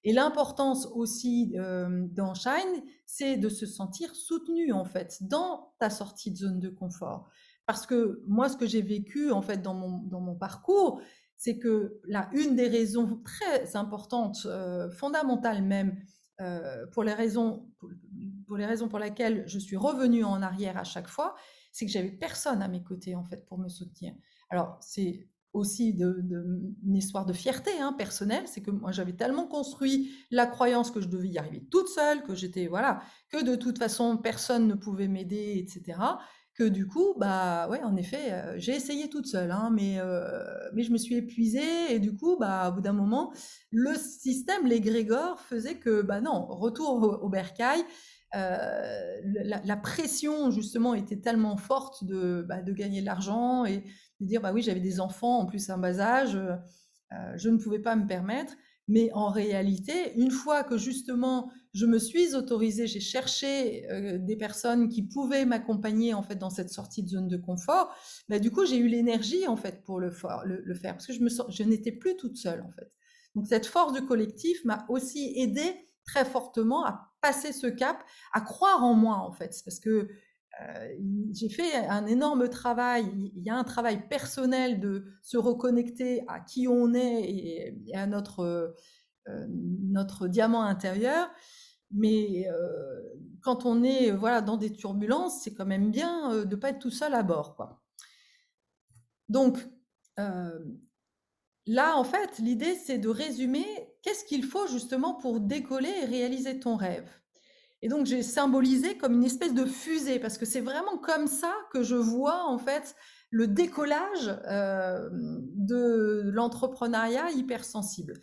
Speaker 1: Et l'importance aussi dans Shine, c'est de se sentir soutenu en fait dans ta sortie de zone de confort. Parce que moi, ce que j'ai vécu en fait dans mon parcours, c'est que là, une des raisons très importantes, fondamentales même, pour les raisons pour lesquelles je suis revenue en arrière à chaque fois, c'est que j'avais personne à mes côtés en fait pour me soutenir. Alors c'est aussi une histoire de fierté hein, personnelle, c'est que moi j'avais tellement construit la croyance que je devais y arriver toute seule, que j'étais voilà, que de toute façon personne ne pouvait m'aider, etc. Que du coup, bah ouais, en effet, j'ai essayé toute seule, hein, mais je me suis épuisée et du coup, bah au bout d'un moment, le système, l'égrégore faisait que bah non, retour au bercail. La pression justement était tellement forte de gagner de l'argent et de dire bah oui j'avais des enfants en plus à un bas âge, je ne pouvais pas me permettre. Mais en réalité, une fois que justement je me suis autorisée, j'ai cherché des personnes qui pouvaient m'accompagner en fait dans cette sortie de zone de confort, bah, du coup j'ai eu l'énergie en fait pour le faire parce que je n'étais plus toute seule en fait. Donc cette force du collectif m'a aussi aidée très fortement à passer ce cap, à croire en moi en fait, parce que j'ai fait un énorme travail. Il y a un travail personnel de se reconnecter à qui on est et à notre diamant intérieur. Mais quand on est voilà, dans des turbulences, c'est quand même bien de ne pas être tout seul à bord, quoi. Donc euh, là, en fait, l'idée, c'est de résumer qu'est-ce qu'il faut justement pour décoller et réaliser ton rêve. Et donc, j'ai symbolisé comme une espèce de fusée, parce que c'est vraiment comme ça que je vois, en fait, le décollage de l'entrepreneuriat hypersensible.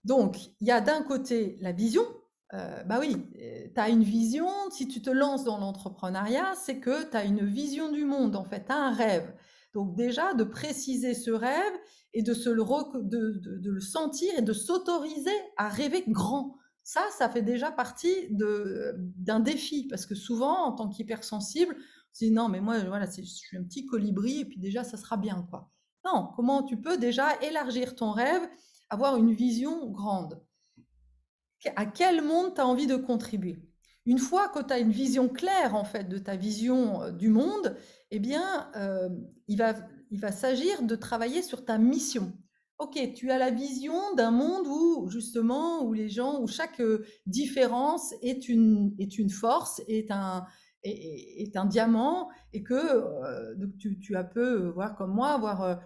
Speaker 1: Donc, il y a d'un côté la vision. Bah oui, tu as une vision, si tu te lances dans l'entrepreneuriat, c'est que tu as une vision du monde, en fait, tu as un rêve. Donc déjà, de préciser ce rêve et de le sentir et de s'autoriser à rêver grand. Ça fait déjà partie d'un défi, parce que souvent, en tant qu'hypersensible, on se dit non, mais moi, voilà, je suis un petit colibri, et puis déjà, ça sera bien, quoi. Non, comment tu peux déjà élargir ton rêve, avoir une vision grande? À quel monde tu as envie de contribuer? Une fois que tu as une vision claire, en fait, de ta vision du monde, eh bien, il va s'agir de travailler sur ta mission. Ok, tu as la vision d'un monde où, justement, où les gens, où chaque différence est une force, est un diamant, et que donc tu as peu, voir comme moi, avoir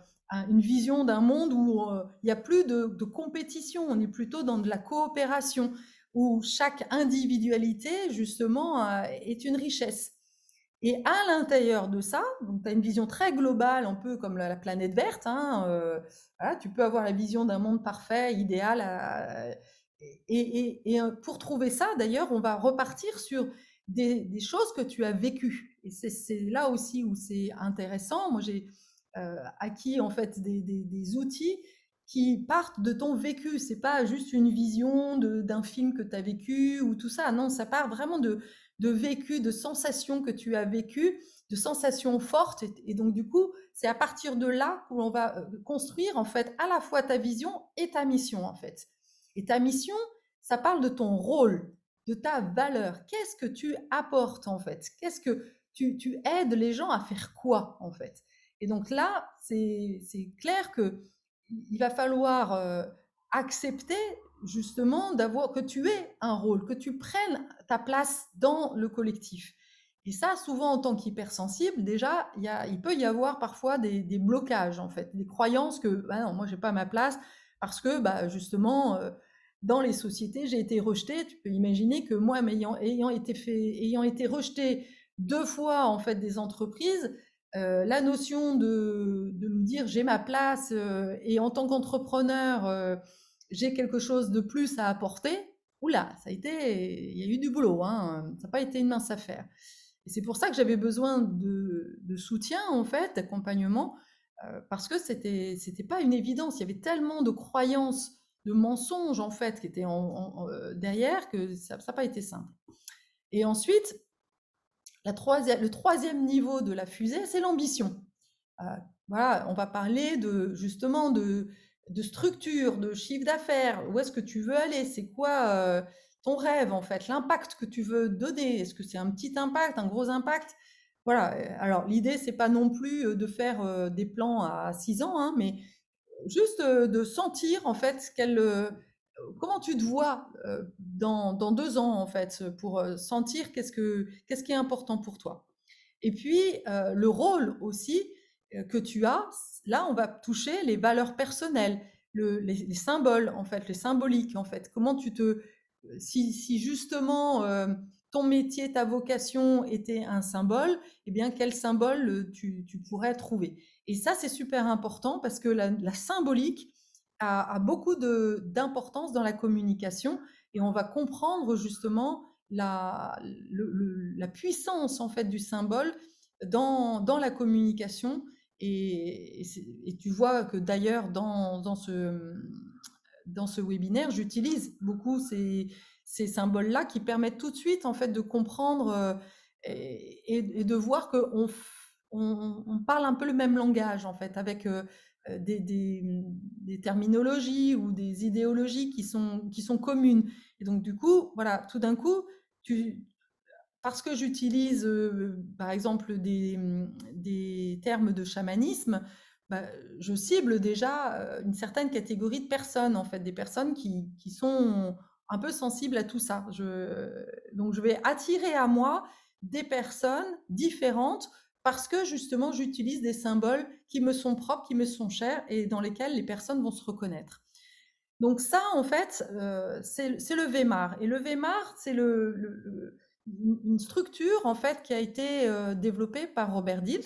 Speaker 1: une vision d'un monde où il n'y a plus de compétition, on est plutôt dans de la coopération, où chaque individualité, justement, est une richesse. Et à l'intérieur de ça, donc tu as une vision très globale, un peu comme la planète verte, hein, voilà, tu peux avoir la vision d'un monde parfait, idéal. Et pour trouver ça, d'ailleurs, on va repartir sur des choses que tu as vécues. Et c'est là aussi où c'est intéressant. Moi, j'ai acquis en fait des outils qui partent de ton vécu. C'est pas juste une vision d'un film que tu as vécu ou tout ça. Non, ça part vraiment de vécu, de sensations que tu as vécues, de sensations fortes. Et donc, du coup, c'est à partir de là que l'on va construire, en fait, à la fois ta vision et ta mission, en fait. Et ta mission, ça parle de ton rôle, de ta valeur. Qu'est-ce que tu apportes, en fait? Qu'est-ce que tu aides les gens à faire quoi, en fait? Et donc là, c'est clair que il va falloir accepter justement d'avoir que tu aies un rôle, que tu prennes ta place dans le collectif. Et ça, souvent en tant qu'hypersensible, déjà, il peut y avoir parfois des blocages en fait, des croyances que bah non, moi j'ai pas ma place parce que bah, justement dans les sociétés j'ai été rejetée. Tu peux imaginer que moi, ayant été rejetée 2 fois en fait des entreprises, la notion de me dire j'ai ma place et en tant qu'entrepreneur, j'ai quelque chose de plus à apporter, oula, il y a eu du boulot, hein, ça n'a pas été une mince affaire. Et c'est pour ça que j'avais besoin de soutien, en fait, d'accompagnement, parce que c'était pas une évidence. Il y avait tellement de croyances, de mensonges, en fait, qui étaient derrière que ça n'a pas été simple. Et ensuite, le troisième niveau de la fusée, c'est l'ambition. Euh, voilà, on va parler justement de structure, de chiffre d'affaires. Où est-ce que tu veux aller? C'est quoi ton rêve en fait? L'impact que tu veux donner? Est-ce que c'est un petit impact, un gros impact? Voilà. Alors l'idée, c'est pas non plus de faire des plans à 6 ans, hein, mais juste de sentir en fait comment tu te vois dans 2 ans en fait, pour sentir qu'est-ce qui est important pour toi. Et puis le rôle aussi que tu as, là on va toucher les valeurs personnelles, les symboles en fait, les symboliques en fait. Comment si justement ton métier, ta vocation était un symbole, eh bien quel symbole tu pourrais trouver. Et ça c'est super important parce que la symbolique a beaucoup d'importance dans la communication et on va comprendre justement la puissance en fait du symbole dans la communication. Et tu vois que d'ailleurs dans ce webinaire, j'utilise beaucoup ces symboles-là qui permettent tout de suite en fait de comprendre et de voir qu'on parle un peu le même langage en fait, avec des terminologies ou des idéologies qui sont communes. Et donc du coup, voilà, tout d'un coup, parce que j'utilise par exemple des termes de chamanisme, bah, je cible déjà une certaine catégorie de personnes, en fait, des personnes qui sont un peu sensibles à tout ça. Donc je vais attirer à moi des personnes différentes parce que justement j'utilise des symboles qui me sont propres, qui me sont chers et dans lesquels les personnes vont se reconnaître. Donc ça, en fait, c'est le Weimar. Et le Weimar, c'est une structure en fait qui a été développée par Robert Dills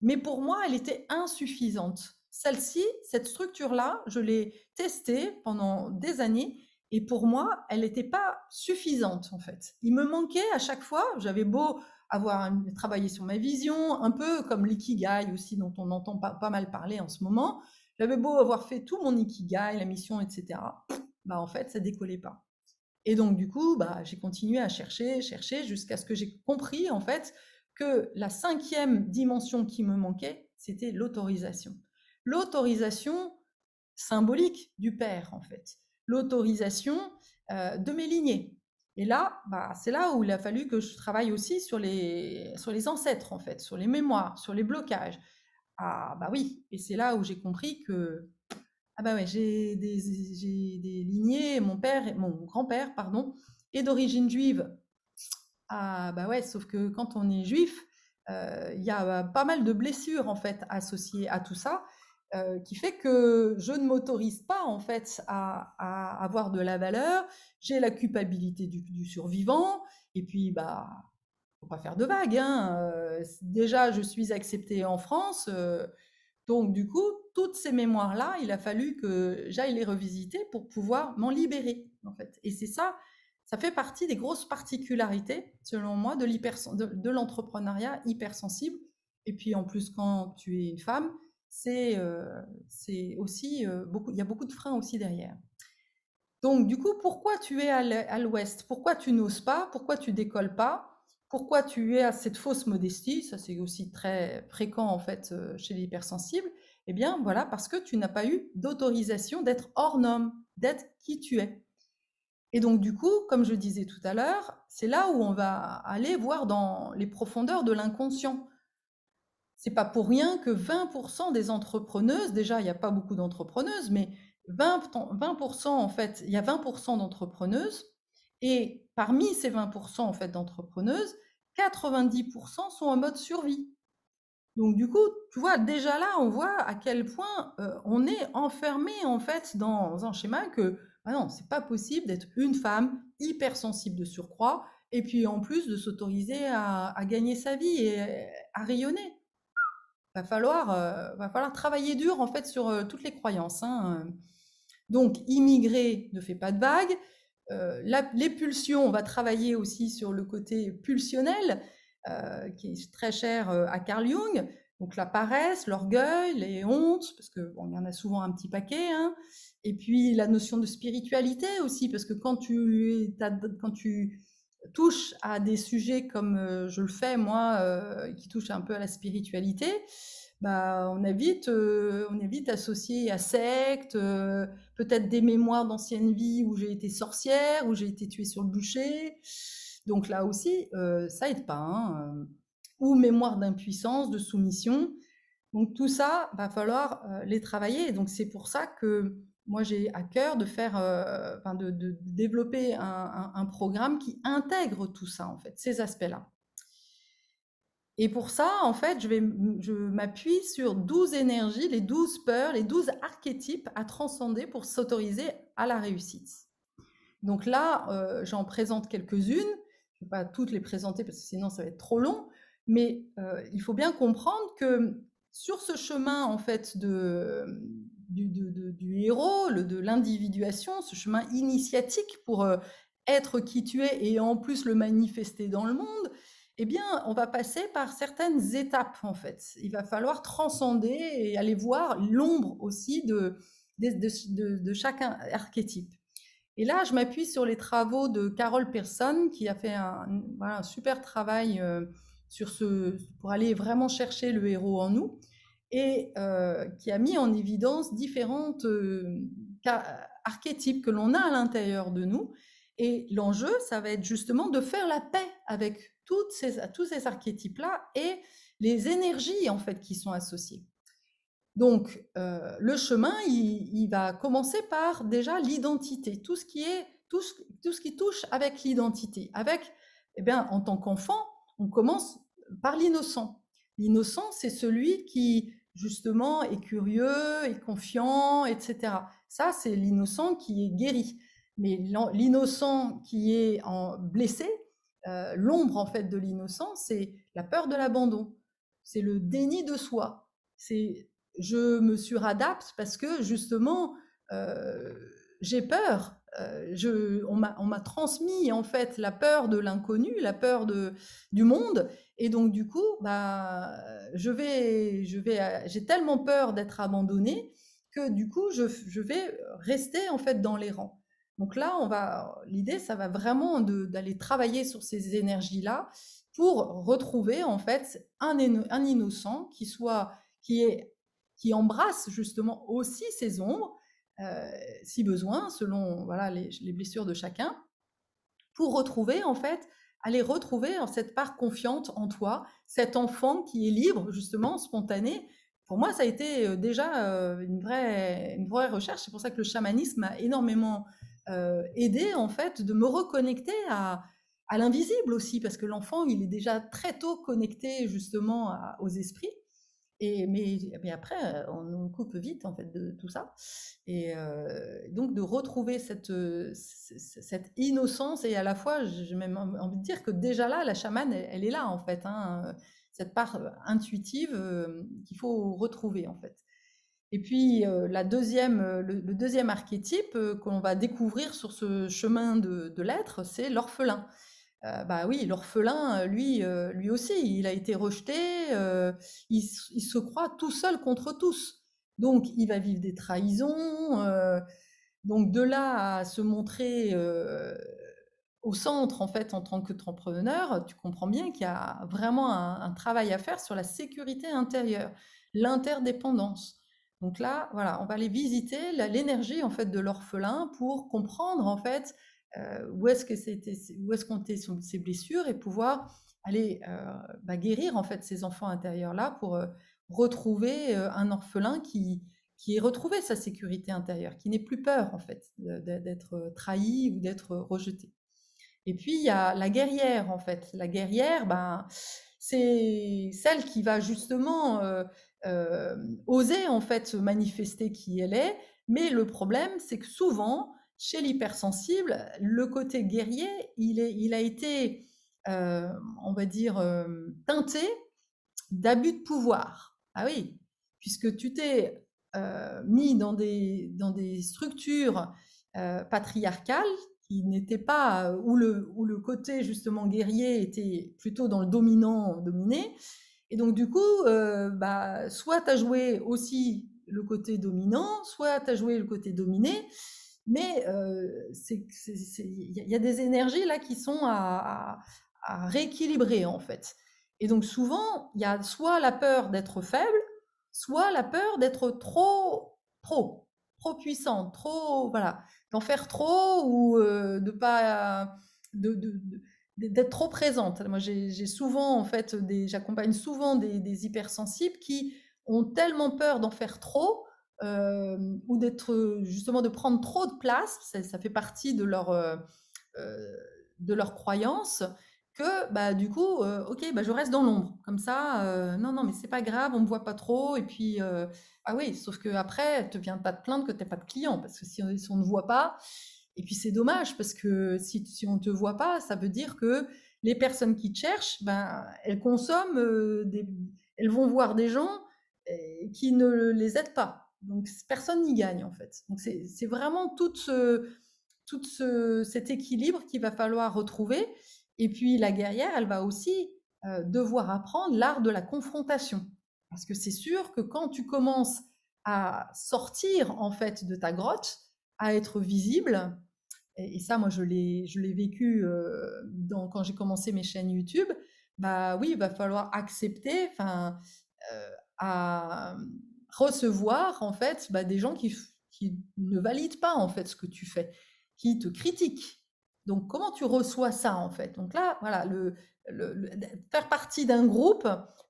Speaker 1: Mais pour moi, elle était insuffisante. Celle-ci, cette structure-là, je l'ai testée pendant des années et pour moi, elle n'était pas suffisante en fait. Il me manquait à chaque fois, j'avais beau avoir travaillé sur ma vision, un peu comme l'ikigai aussi dont on entend pas mal parler en ce moment. J'avais beau avoir fait tout mon ikigai, la mission, etc. Bah en fait, ça décollait pas. Et donc du coup, bah, j'ai continué à chercher, chercher jusqu'à ce que j'ai compris en fait que la 5e dimension qui me manquait, c'était l'autorisation. L'autorisation symbolique du père, en fait. L'autorisation de mes lignées. Et là, bah, c'est là où il a fallu que je travaille aussi sur les ancêtres, en fait, sur les mémoires, sur les blocages. Ah, bah oui, et c'est là où j'ai compris que ah bah ouais, j'ai des lignées, mon grand-père, pardon, est d'origine juive. Ah bah ouais, sauf que quand on est juif, il y a pas mal de blessures en fait associées à tout ça, qui fait que je ne m'autorise pas en fait à avoir de la valeur. J'ai la culpabilité du survivant, et puis bah faut pas faire de vagues, hein. Déjà je suis acceptée en France, donc du coup toutes ces mémoires-là, il a fallu que j'aille les revisiter pour pouvoir m'en libérer en fait. Et c'est ça, ça fait partie des grosses particularités, selon moi, de l'entrepreneuriat hypersensible. Et puis en plus, quand tu es une femme, c'est aussi beaucoup, il y a beaucoup de freins aussi derrière. Donc du coup, pourquoi tu es à l'ouest? Pourquoi tu n'oses pas? Pourquoi tu décolles pas? Pourquoi tu es à cette fausse modestie? Ça, c'est aussi très fréquent en fait chez les hypersensibles. Eh bien, voilà, parce que tu n'as pas eu d'autorisation d'être hors norme, d'être qui tu es. Et donc, du coup, comme je disais tout à l'heure, c'est là où on va aller voir dans les profondeurs de l'inconscient. C'est pas pour rien que 20% des entrepreneuses, déjà, il n'y a pas beaucoup d'entrepreneuses, mais 20% en fait, il y a 20% d'entrepreneuses, et parmi ces 20% en fait d'entrepreneuses, 90% sont en mode survie. Donc du coup, tu vois, déjà là, on voit à quel point on est enfermé en fait dans un schéma que ah non, c'est pas possible d'être une femme hypersensible de surcroît et puis en plus de s'autoriser à gagner sa vie et à rayonner. Va falloir travailler dur en fait sur toutes les croyances, hein. Donc immigrer ne fait pas de vagues. Les pulsions, on va travailler aussi sur le côté pulsionnel, qui est très cher à Carl Jung. Donc la paresse, l'orgueil, les hontes, parce que bon, il y en a souvent un petit paquet, hein. Et puis la notion de spiritualité aussi, parce que quand tu touches à des sujets comme je le fais moi, qui touchent un peu à la spiritualité, bah, on est vite associé à secte, peut-être des mémoires d'anciennes vies où j'ai été sorcière, où j'ai été tuée sur le bûcher. Donc là aussi, ça aide pas, hein. Ou mémoire d'impuissance, de soumission. Donc tout ça, va falloir les travailler. Et donc c'est pour ça que moi j'ai à cœur de faire, enfin de développer un programme qui intègre tout ça en fait, ces aspects-là. Et pour ça, en fait, je m'appuie sur 12 énergies, les 12 peurs, les 12 archétypes à transcender pour s'autoriser à la réussite. Donc là, j'en présente quelques-unes. Je ne vais pas toutes les présenter parce que sinon ça va être trop long. Mais il faut bien comprendre que sur ce chemin en fait du héros, de l'individuation, ce chemin initiatique pour être qui tu es et en plus le manifester dans le monde, eh bien, on va passer par certaines étapes en fait. Il va falloir transcender et aller voir l'ombre aussi de chaque archétype. Et là, je m'appuie sur les travaux de Carol Pearson, qui a fait voilà, un super travail pour aller vraiment chercher le héros en nous, et qui a mis en évidence différentes archétypes que l'on a à l'intérieur de nous. Et l'enjeu, ça va être justement de faire la paix avec tous ces archétypes-là et les énergies en fait qui sont associées. Donc, le chemin, il va commencer par déjà l'identité, tout ce qui touche avec l'identité. Eh bien, en tant qu'enfant, on commence par l'innocent. L'innocent, c'est celui qui, justement, est curieux, est confiant, etc. Ça, c'est l'innocent qui est guéri. Mais l'innocent qui est blessé, l'ombre, en fait, de l'innocent, c'est la peur de l'abandon. c'est le déni de soi. C'est je me suradapte parce que justement, j'ai peur. On m'a transmis en fait la peur de l'inconnu, la peur du monde, et donc du coup, bah, j'ai tellement peur d'être abandonnée que du coup, je vais rester en fait dans les rangs. Donc là, l'idée, ça va vraiment d'aller travailler sur ces énergies-là pour retrouver en fait un innocent qui est, qui embrasse justement aussi ses ombres, si besoin, selon voilà les blessures de chacun, pour retrouver en fait, aller retrouver cette part confiante en toi, cet enfant qui est libre justement, spontané. Pour moi, ça a été déjà une vraie recherche. C'est pour ça que le chamanisme m'a énormément aidé en fait de me reconnecter à l'invisible aussi, parce que l'enfant, il est déjà très tôt connecté justement aux esprits. Mais après, on nous coupe vite en fait de tout ça. Et donc de retrouver cette innocence, et à la fois, j'ai même envie de dire que déjà là, la chamane, elle est là en fait, hein, cette part intuitive qu'il faut retrouver en fait. Et puis le deuxième archétype qu'on va découvrir sur ce chemin de l'être, c'est l'orphelin. Bah oui, l'orphelin, lui aussi, il a été rejeté, il se croit tout seul contre tous. Donc il va vivre des trahisons, donc de là à se montrer, au centre, en fait, en tant qu'entrepreneur, tu comprends bien qu'il y a vraiment un travail à faire sur la sécurité intérieure, l'interdépendance. Donc là, voilà, on va aller visiter l'énergie, en fait, de l'orphelin pour comprendre, en fait, où est-ce qu'ont été ces blessures, et pouvoir aller guérir, en fait, ces enfants intérieurs-là pour retrouver un orphelin qui ait retrouvé sa sécurité intérieure, qui n'ait plus peur, en fait, d'être trahi ou d'être rejeté. Et puis, il y a la guerrière, en fait. La guerrière, ben, c'est celle qui va justement oser, en fait, manifester qui elle est. Mais le problème, c'est que souvent, chez l'hypersensible, le côté guerrier, il a été, on va dire, teinté d'abus de pouvoir. Ah oui, puisque tu t'es mis dans des structures patriarcales qui n'étaient pas, où le côté justement guerrier était plutôt dans le dominant-dominé. Et donc du coup, bah, soit tu as joué aussi le côté dominant, soit tu as joué le côté dominé, mais il y a des énergies là qui sont à rééquilibrer en fait. Et donc souvent, il y a soit la peur d'être faible, soit la peur d'être trop puissante, trop, voilà, d'en faire trop, ou de pas, d'être trop présente. Moi, j'ai souvent, en fait, j'accompagne souvent des hypersensibles qui ont tellement peur d'en faire trop, ou d'être, justement, de prendre trop de place, ça fait partie de leur croyance, que bah, du coup, ok, bah, je reste dans l'ombre. Comme ça, non, non, mais c'est pas grave, on me voit pas trop. Et puis, ah oui, sauf que après, te viens pas te plaindre que t'as pas de clients, parce que si on ne voit pas, et puis c'est dommage, parce que si on te voit pas, ça veut dire que les personnes qui te cherchent, ben, elles consomment, elles vont voir des gens qui ne les aident pas. Donc personne n'y gagne en fait. Donc c'est vraiment cet équilibre qu'il va falloir retrouver. Et puis la guerrière, elle va aussi devoir apprendre l'art de la confrontation. Parce que c'est sûr que quand tu commences à sortir en fait de ta grotte, à être visible, et ça moi je l'ai vécu quand j'ai commencé mes chaînes YouTube, bah oui, il va falloir accepter, enfin, à recevoir en fait des gens qui ne valident pas en fait ce que tu fais, qui te critiquent. Donc comment tu reçois ça en fait? Donc là, voilà, faire partie d'un groupe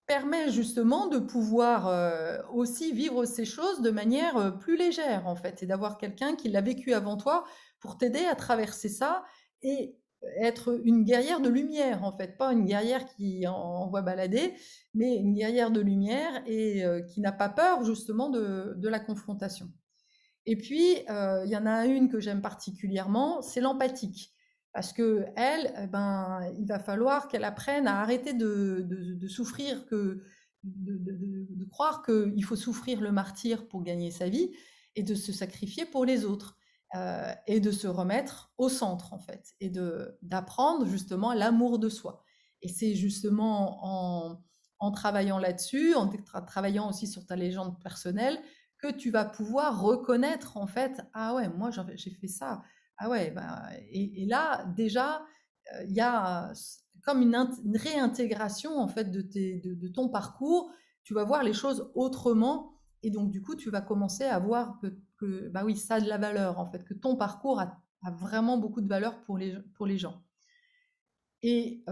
Speaker 1: permet justement de pouvoir aussi vivre ces choses de manière plus légère en fait, et d'avoir quelqu'un qui l'a vécu avant toi pour t'aider à traverser ça, et être une guerrière de lumière en fait, pas une guerrière qui envoie balader, mais une guerrière de lumière, et qui n'a pas peur justement de la confrontation. Et puis, il y en a une que j'aime particulièrement, c'est l'empathique. Parce que elle, ben, il va falloir qu'elle apprenne à arrêter de souffrir de croire qu'il faut souffrir le martyre pour gagner sa vie et de se sacrifier pour les autres. Et de se remettre au centre, en fait, et d'apprendre justement l'amour de soi. Et c'est justement en travaillant là-dessus, en travaillant aussi sur ta légende personnelle, que tu vas pouvoir reconnaître, en fait, ah ouais, moi j'ai fait ça. Ah ouais, bah, et là, déjà, il y a comme une réintégration, en fait, de ton parcours. Tu vas voir les choses autrement. Et donc, du coup, tu vas commencer à voir que bah oui, ça a de la valeur, en fait, que ton parcours a vraiment beaucoup de valeur pour les gens. Et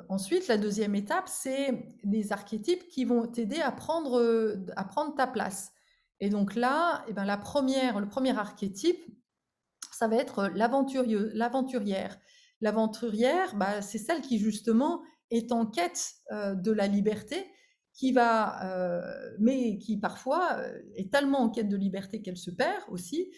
Speaker 1: ensuite, la deuxième étape, c'est les archétypes qui vont t'aider à prendre ta place. Et donc là, eh ben, le premier archétype, ça va être l'aventurière. L'aventurière, bah, c'est celle qui justement est en quête de la liberté, mais qui parfois est tellement en quête de liberté qu'elle se perd aussi.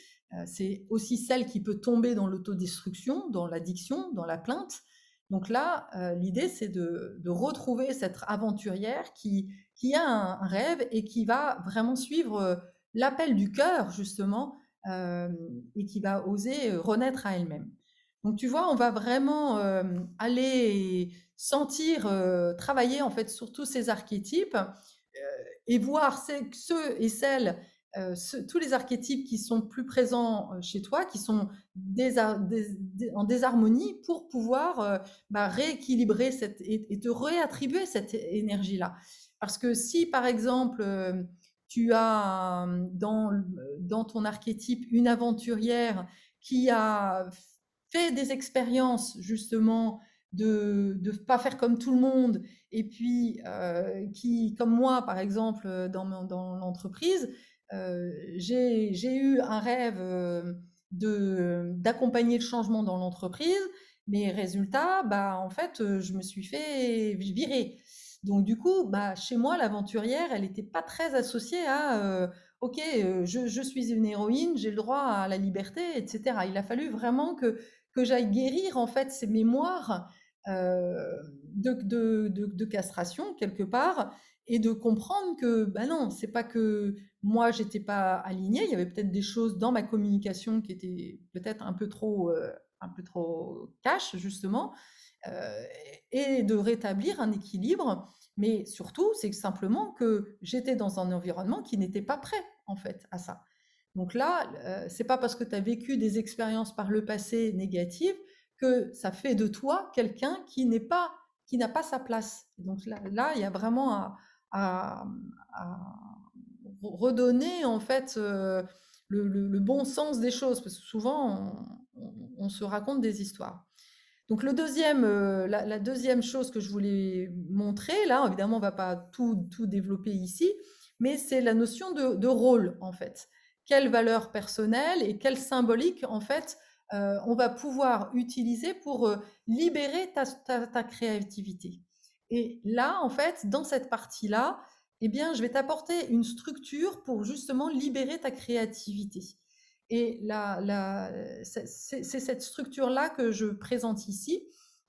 Speaker 1: C'est aussi celle qui peut tomber dans l'autodestruction, dans l'addiction, dans la plainte. Donc là, l'idée, c'est de retrouver cette aventurière qui a un rêve et qui va vraiment suivre l'appel du cœur, justement, et qui va oser renaître à elle-même. Donc tu vois, on va vraiment aller sentir, travailler en fait sur tous ces archétypes et voir ceux et celles, tous les archétypes qui sont plus présents chez toi, qui sont en désharmonie pour pouvoir bah, rééquilibrer et te réattribuer cette énergie-là. Parce que si par exemple tu as dans ton archétype une aventurière qui a fait des expériences justement de ne pas faire comme tout le monde et puis qui, comme moi par exemple dans l'entreprise, j'ai eu un rêve d'accompagner le changement dans l'entreprise, mais résultat, bah, en fait, je me suis fait virer. Donc du coup, bah, chez moi, l'aventurière, elle n'était pas très associée à OK, je suis une héroïne, j'ai le droit à la liberté, etc. Il a fallu vraiment que j'aille guérir en fait ces mémoires de castration quelque part et de comprendre que bah non, c'est pas que moi j'étais pas alignée, il y avait peut-être des choses dans ma communication qui étaient peut-être un peu trop cash justement, euh, et de rétablir un équilibre. Mais surtout, c'est simplement que j'étais dans un environnement qui n'était pas prêt, en fait, à ça. Donc là, c'est pas parce que tu as vécu des expériences par le passé négatives que ça fait de toi quelqu'un qui n'a pas sa place. Donc là, il y a vraiment à redonner en fait le bon sens des choses, parce que souvent on se raconte des histoires. Donc la deuxième chose que je voulais montrer, là, évidemment, on ne va pas tout développer ici, mais c'est la notion de rôle, en fait. Quelle valeur personnelle et quelle symbolique, en fait, on va pouvoir utiliser pour libérer ta créativité. Et là, en fait, dans cette partie-là, eh bien, je vais t'apporter une structure pour justement libérer ta créativité. Et c'est cette structure-là que je présente ici,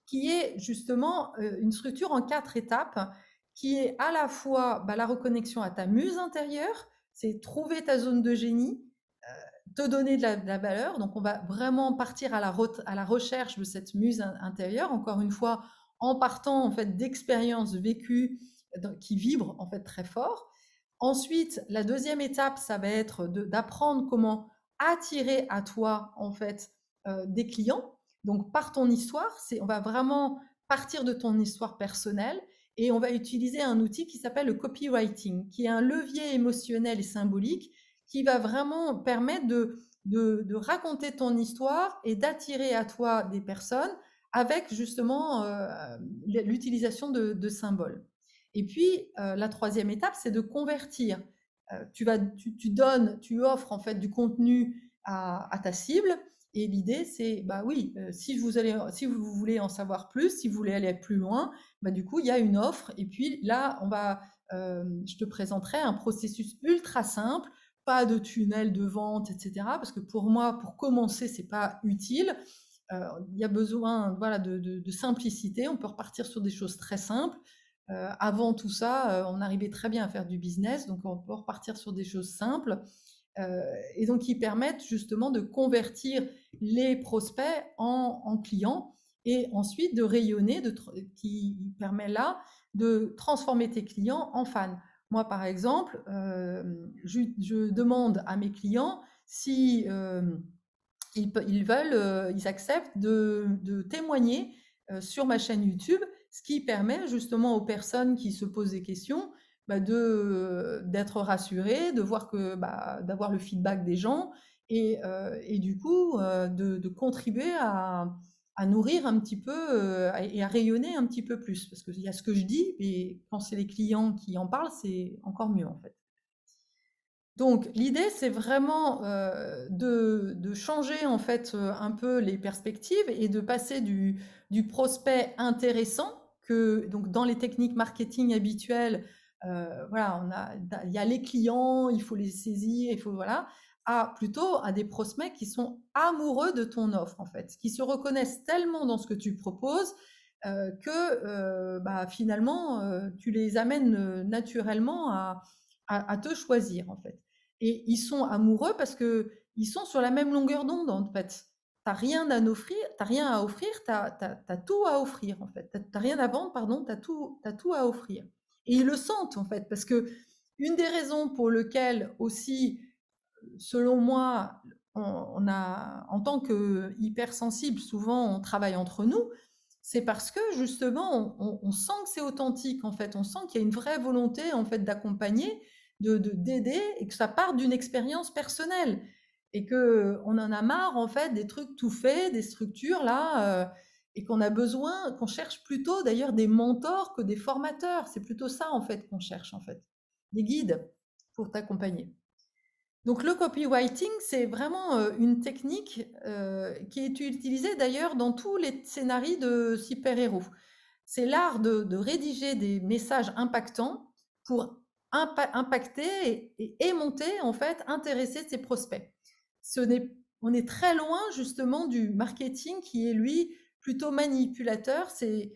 Speaker 1: qui est justement une structure en 4 étapes, qui est à la fois bah, la reconnexion à ta muse intérieure, c'est trouver ta zone de génie, te donner de la valeur. Donc, on va vraiment partir à la recherche de cette muse intérieure, encore une fois, en partant en fait d'expériences vécues qui vibrent en fait très fort. Ensuite, la deuxième étape, ça va être d'apprendre comment attirer à toi en fait des clients. Donc par ton histoire, on va vraiment partir de ton histoire personnelle et on va utiliser un outil qui s'appelle le copywriting, qui est un levier émotionnel et symbolique qui va vraiment permettre de raconter ton histoire et d'attirer à toi des personnes avec justement l'utilisation de symboles. Et puis, la troisième étape, c'est de convertir. Tu offres en fait du contenu à ta cible. Et l'idée, c'est, bah oui, si vous voulez en savoir plus, si vous voulez aller plus loin, bah du coup, il y a une offre. Et puis là, je te présenterai un processus ultra simple, pas de tunnel de vente, etc. Parce que pour moi, pour commencer, c'est pas utile. Il y a besoin, voilà, de simplicité. On peut repartir sur des choses très simples. Avant tout ça, on arrivait très bien à faire du business, donc on peut repartir sur des choses simples. Et donc qui permettent justement de convertir les prospects en clients et ensuite de rayonner, qui permet là de transformer tes clients en fans. Moi, par exemple, je demande à mes clients si ils veulent, ils acceptent de témoigner sur ma chaîne YouTube, ce qui permet justement aux personnes qui se posent des questions bah, d'être rassurées, de voir que, bah, d'avoir le feedback des gens et du coup de contribuer à nourrir un petit peu et à rayonner un petit peu plus. Parce qu'il y a ce que je dis, et quand c'est les clients qui en parlent, c'est encore mieux en fait. Donc l'idée, c'est vraiment de changer en fait un peu les perspectives et de passer du prospect intéressant que donc dans les techniques marketing habituelles, voilà, il y a les clients, il faut les saisir, il faut voilà, à plutôt à des prospects qui sont amoureux de ton offre en fait, qui se reconnaissent tellement dans ce que tu proposes que bah, finalement tu les amènes naturellement à te choisir en fait. Et ils sont amoureux parce que ils sont sur la même longueur d'onde en fait. T'as rien à offrir, t'as rien à offrir, t'as tout à offrir en fait. T'as rien à vendre, pardon, t'as tout à offrir. Et ils le sentent en fait parce que une des raisons pour lesquelles aussi, selon moi, on a en tant que hypersensible, souvent on travaille entre nous, c'est parce que justement on sent que c'est authentique en fait, on sent qu'il y a une vraie volonté en fait d'accompagner, d'aider et que ça part d'une expérience personnelle et que on en a marre en fait des trucs tout faits, des structures là et qu'on a besoin, qu'on cherche plutôt d'ailleurs des mentors que des formateurs. C'est plutôt ça en fait qu'on cherche en fait, des guides pour t'accompagner. Donc le copywriting, c'est vraiment une technique qui est utilisée d'ailleurs dans tous les scénarios de super-héros. C'est l'art de rédiger des messages impactants pour impacter et aimanter, en fait, intéresser ses prospects. On est très loin justement du marketing qui est lui plutôt manipulateur. C'est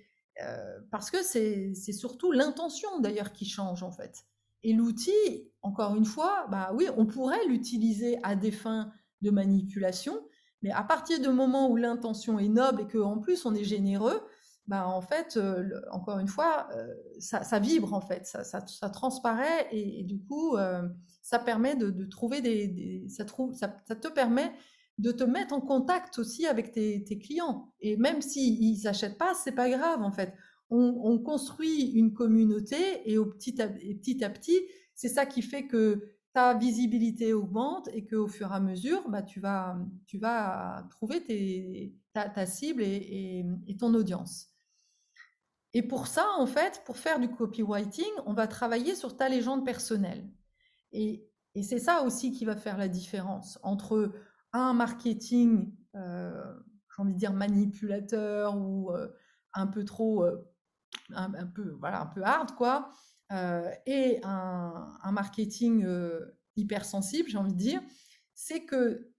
Speaker 1: parce que c'est surtout l'intention d'ailleurs qui change en fait. Et l'outil, encore une fois, bah oui, on pourrait l'utiliser à des fins de manipulation, mais à partir du moment où l'intention est noble et qu'en plus on est généreux, bah en fait, encore une fois, ça vibre en fait, ça transparaît et du coup, ça permet de trouver ça te permet de te mettre en contact aussi avec tes clients. Et même s'ils n'achètent pas, c'est pas grave en fait. On construit une communauté et petit à petit, c'est ça qui fait que ta visibilité augmente et qu'au fur et à mesure, bah, tu vas trouver ta cible et ton audience. Et pour ça, en fait, pour faire du copywriting, on va travailler sur ta légende personnelle. Et c'est ça aussi qui va faire la différence entre un marketing, j'ai envie de dire manipulateur ou un peu trop, un peu, voilà, un peu hard, quoi, et un marketing hypersensible, j'ai envie de dire, c'est que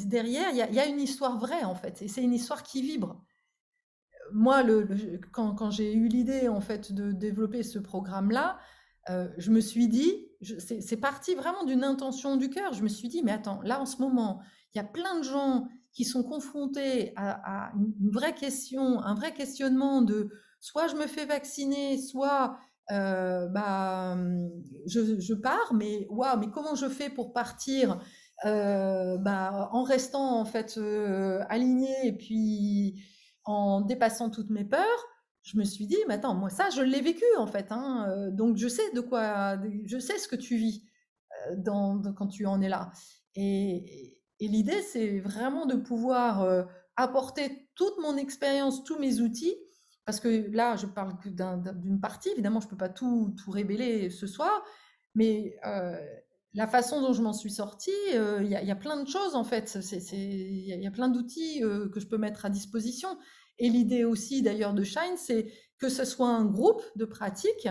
Speaker 1: derrière, il y a une histoire vraie, en fait, et c'est une histoire qui vibre. Moi, quand j'ai eu l'idée en fait de développer ce programme-là, je me suis dit, c'est parti vraiment d'une intention du cœur. Je me suis dit, mais attends, là en ce moment, il y a plein de gens qui sont confrontés à une vraie question, un vrai questionnement de soit je me fais vacciner, soit bah, je pars, mais waouh, mais comment je fais pour partir bah, en restant en fait aligné et puis en dépassant toutes mes peurs, je me suis dit, mais attends, moi ça, je l'ai vécu en fait, hein, donc je sais ce que tu vis quand tu en es là. Et l'idée, c'est vraiment de pouvoir apporter toute mon expérience, tous mes outils, parce que là, je parle que d'une partie, évidemment, je ne peux pas tout révéler ce soir, mais la façon dont je m'en suis sortie, y a plein de choses en fait. Il y a plein d'outils que je peux mettre à disposition. Et l'idée aussi d'ailleurs de Shine, c'est que ce soit un groupe de pratiques,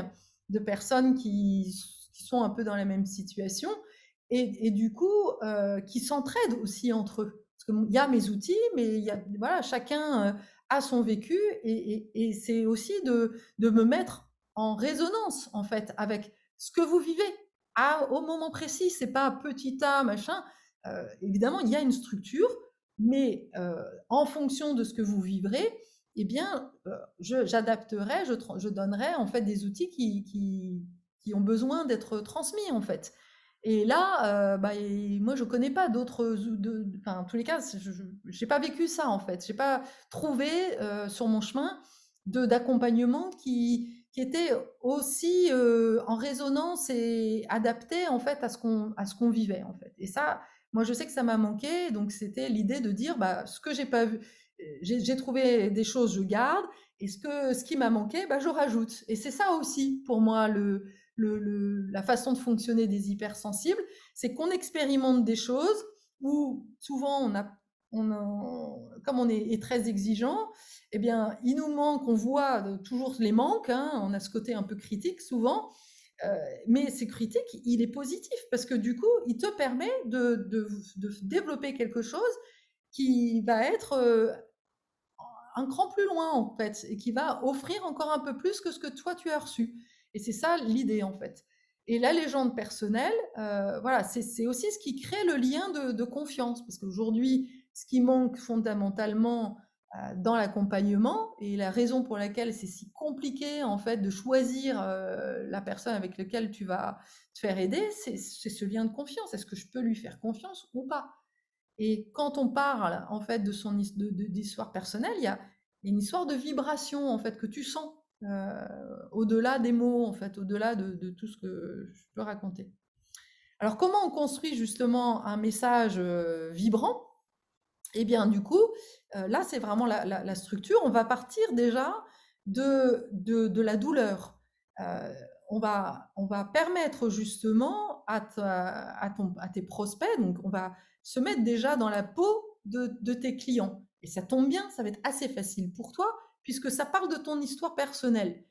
Speaker 1: de personnes qui sont un peu dans la même situation, et du coup qui s'entraident aussi entre eux. Parce qu'il y a mes outils, mais il y a, voilà, chacun à son vécu et c'est aussi de me mettre en résonance, en fait, avec ce que vous vivez au moment précis. C'est pas petit a, machin. Évidemment, il y a une structure, mais en fonction de ce que vous vivrez, eh bien, j'adapterai, je donnerai en fait des outils qui ont besoin d'être transmis en fait. Et là, bah, moi, je connais pas d'autres, enfin, en tous les cas, je n'ai pas vécu ça en fait. J'ai pas trouvé sur mon chemin d'accompagnement qui était aussi en résonance et adapté en fait à ce qu'on vivait en fait. Et ça, moi, je sais que ça m'a manqué, donc c'était l'idée de dire, bah, ce que j'ai pas vu, j'ai trouvé des choses, je garde, et ce qui m'a manqué, bah, je rajoute. Et c'est ça aussi, pour moi, la façon de fonctionner des hypersensibles, c'est qu'on expérimente des choses où souvent comme on est très exigeant, eh bien, il nous manque, on voit toujours les manques, hein, on a ce côté un peu critique souvent, mais c'est critique, il est positif parce que du coup, il te permet de développer quelque chose qui va être un cran plus loin en fait et qui va offrir encore un peu plus que ce que toi tu as reçu. Et c'est ça l'idée en fait. Et la légende personnelle, voilà, c'est aussi ce qui crée le lien de confiance parce qu'aujourd'hui, ce qui manque fondamentalement dans l'accompagnement et la raison pour laquelle c'est si compliqué en fait de choisir la personne avec laquelle tu vas te faire aider, c'est ce lien de confiance. Est-ce que je peux lui faire confiance ou pas? Et quand on parle en fait de son d'histoire personnelle, il y a une histoire de vibration en fait que tu sens au-delà des mots en fait, au-delà de tout ce que je peux raconter. Alors comment on construit justement un message vibrant? Eh bien du coup, là c'est vraiment la structure. On va partir déjà de la douleur. Euh, on va permettre justement à tes prospects, donc on va se mettre déjà dans la peau de tes clients. Et ça tombe bien, ça va être assez facile pour toi, puisque ça parle de ton histoire personnelle.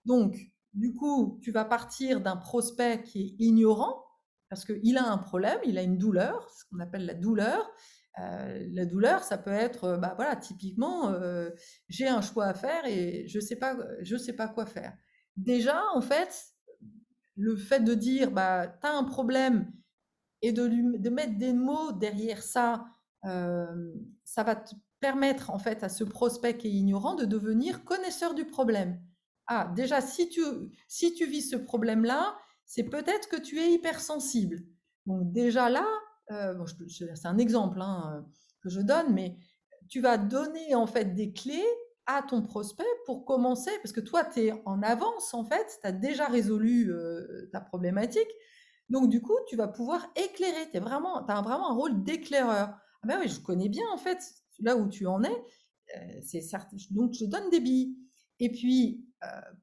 Speaker 1: Donc, du coup, tu vas partir d'un prospect qui est ignorant, parce qu'il a un problème, il a une douleur, ce qu'on appelle la douleur. La douleur, ça peut être, bah voilà, typiquement, j'ai un choix à faire et je sais pas quoi faire. Déjà, en fait, le fait de dire, bah, tu as un problème et de mettre des mots derrière ça, ça va te permettre en fait à ce prospect qui est ignorant de devenir connaisseur du problème. Ah, déjà, si tu vis ce problème-là, c'est peut-être que tu es hypersensible. Donc déjà là, bon, c'est un exemple hein, que je donne, mais tu vas donner en fait des clés à ton prospect pour commencer, parce que toi, tu es en avance en fait, tu as déjà résolu ta problématique. Donc, du coup, tu vas pouvoir éclairer. Tu as vraiment un rôle d'éclaireur. Ah ben oui, je connais bien, en fait, là où tu en es. C'est certes, donc, je donne des billes. Et puis,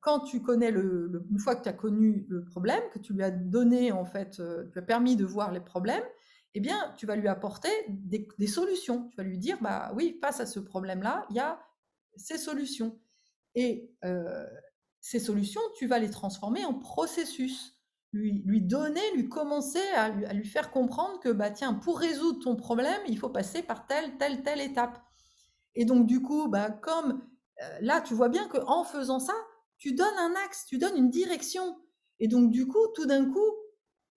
Speaker 1: quand tu connais une fois que tu as connu le problème, que tu lui as donné, en fait, tu lui as permis de voir les problèmes, eh bien, tu vas lui apporter des solutions. Tu vas lui dire, bah oui, face à ce problème-là, il y a ces solutions. Et ces solutions, tu vas les transformer en processus. Lui donner, lui commencer à lui faire comprendre que, bah, tiens, pour résoudre ton problème, il faut passer par telle étape. Et donc, du coup, bah, comme là, tu vois bien qu'en faisant ça, tu donnes un axe, tu donnes une direction. Et donc, du coup, tout d'un coup,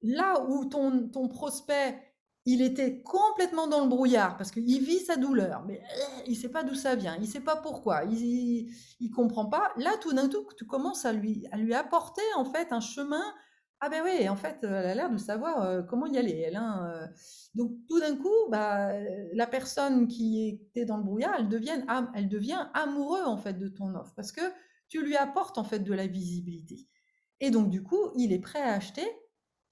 Speaker 1: là où ton prospect, il était complètement dans le brouillard parce qu'il vit sa douleur, mais il ne sait pas d'où ça vient, il ne sait pas pourquoi, il ne comprend pas. Là, tout d'un coup, tu commences à lui apporter en fait un chemin. Ah ben oui, en fait, elle a l'air de savoir comment y aller, elle. Hein, donc tout d'un coup, bah, la personne qui était dans le brouillard, elle devient amoureux en fait de ton offre parce que tu lui apportes en fait de la visibilité. Et donc du coup, il est prêt à acheter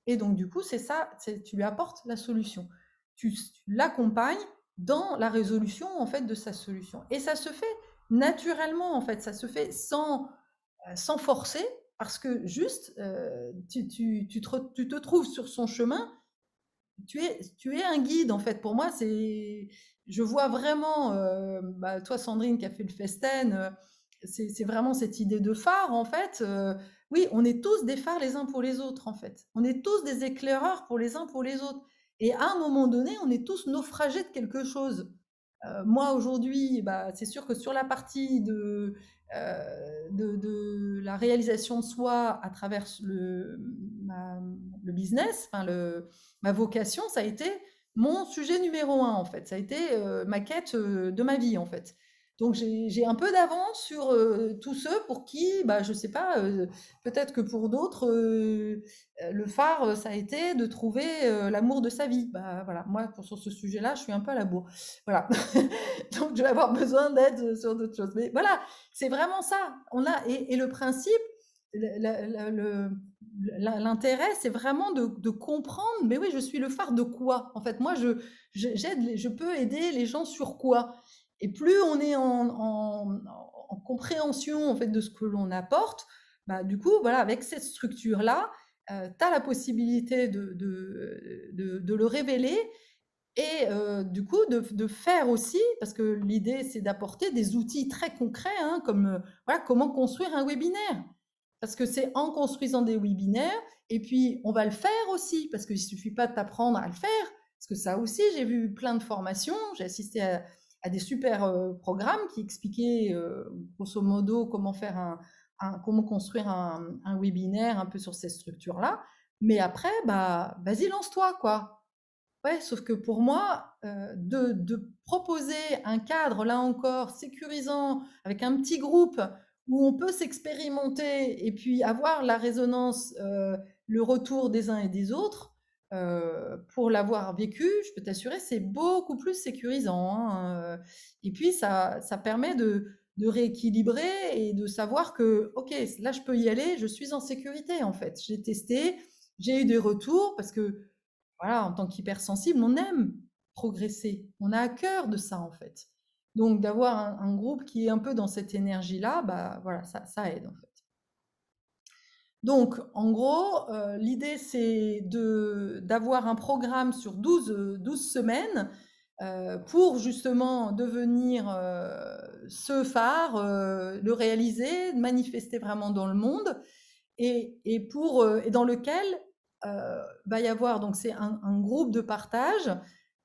Speaker 1: et donc, du coup, c'est ça, tu lui apportes la solution. Tu l'accompagnes dans la résolution, en fait, de sa solution. Et ça se fait naturellement, en fait, ça se fait sans forcer, parce que juste, tu te trouves sur son chemin, tu es un guide, en fait. Pour moi, je vois vraiment, bah, toi, Sandrine, qui a fait le Festen, c'est vraiment cette idée de phare, en fait. Oui, on est tous des phares les uns pour les autres, en fait. On est tous des éclaireurs pour les uns pour les autres. Et à un moment donné, on est tous naufragés de quelque chose. Moi, aujourd'hui, bah, c'est sûr que sur la partie de la réalisation de soi à travers le business, enfin ma vocation, ça a été mon sujet numéro un, en fait. Ça a été ma quête de ma vie, en fait. Donc, j'ai un peu d'avance sur tous ceux pour qui, bah, je sais pas, peut-être que pour d'autres, le phare, ça a été de trouver l'amour de sa vie. Bah, voilà, moi, sur ce sujet-là, je suis un peu à la bourre. Voilà. Donc, je vais avoir besoin d'aide sur d'autres choses. Mais voilà, c'est vraiment ça. Et le principe, l'intérêt, c'est vraiment de comprendre, mais oui, je suis le phare de quoi? En fait, moi, je peux aider les gens sur quoi? Et plus on est en compréhension en fait, de ce que l'on apporte, bah, du coup, voilà, avec cette structure-là, tu as la possibilité de le révéler et du coup, de faire aussi, parce que l'idée, c'est d'apporter des outils très concrets, hein, comme voilà, comment construire un webinaire. Parce que c'est en construisant des webinaires, et puis on va le faire aussi, parce qu'il ne suffit pas de t'apprendre à le faire. Parce que ça aussi, j'ai vu plein de formations, j'ai assisté à des super programmes qui expliquaient grosso modo comment faire comment construire un webinaire un peu sur ces structures-là. Mais après, bah, vas-y, lance-toi, quoi. Ouais, sauf que pour moi, de proposer un cadre, là encore, sécurisant, avec un petit groupe où on peut s'expérimenter et puis avoir la résonance, le retour des uns et des autres, pour l'avoir vécu, je peux t'assurer, c'est beaucoup plus sécurisant, hein, et puis ça permet de rééquilibrer et de savoir que, OK, là, je peux y aller, je suis en sécurité, en fait. J'ai testé, j'ai eu des retours parce que voilà, en tant qu'hypersensible, on aime progresser. On a à cœur de ça, en fait. Donc, d'avoir un groupe qui est un peu dans cette énergie-là, bah, voilà, ça aide, en fait. Donc, en gros, l'idée, c'est d'avoir un programme sur 12 semaines pour justement devenir ce phare, le réaliser, manifester vraiment dans le monde et dans lequel va y avoir, donc c'est un groupe de partage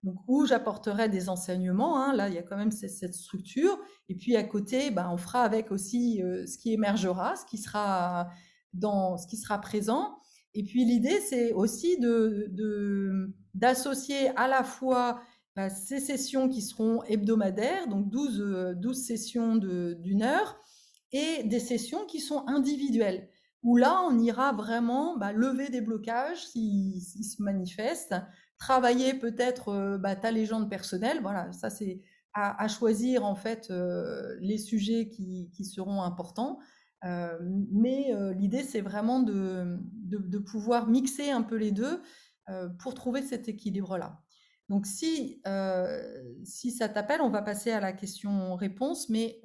Speaker 1: donc, où j'apporterai des enseignements, hein, là il y a quand même cette structure, et puis à côté, ben, on fera avec aussi ce qui émergera, ce qui sera présent, et puis l'idée c'est aussi d'associer à la fois ces sessions qui seront hebdomadaires, donc 12 sessions d'1 heure, et des sessions qui sont individuelles où là, on ira vraiment lever des blocages s'ils se manifestent, travailler peut-être ta légende personnelle, voilà, ça c'est à choisir en fait les sujets qui seront importants. Mais l'idée, c'est vraiment de pouvoir mixer un peu les deux pour trouver cet équilibre-là. Donc si ça t'appelle, on va passer à la question-réponse, mais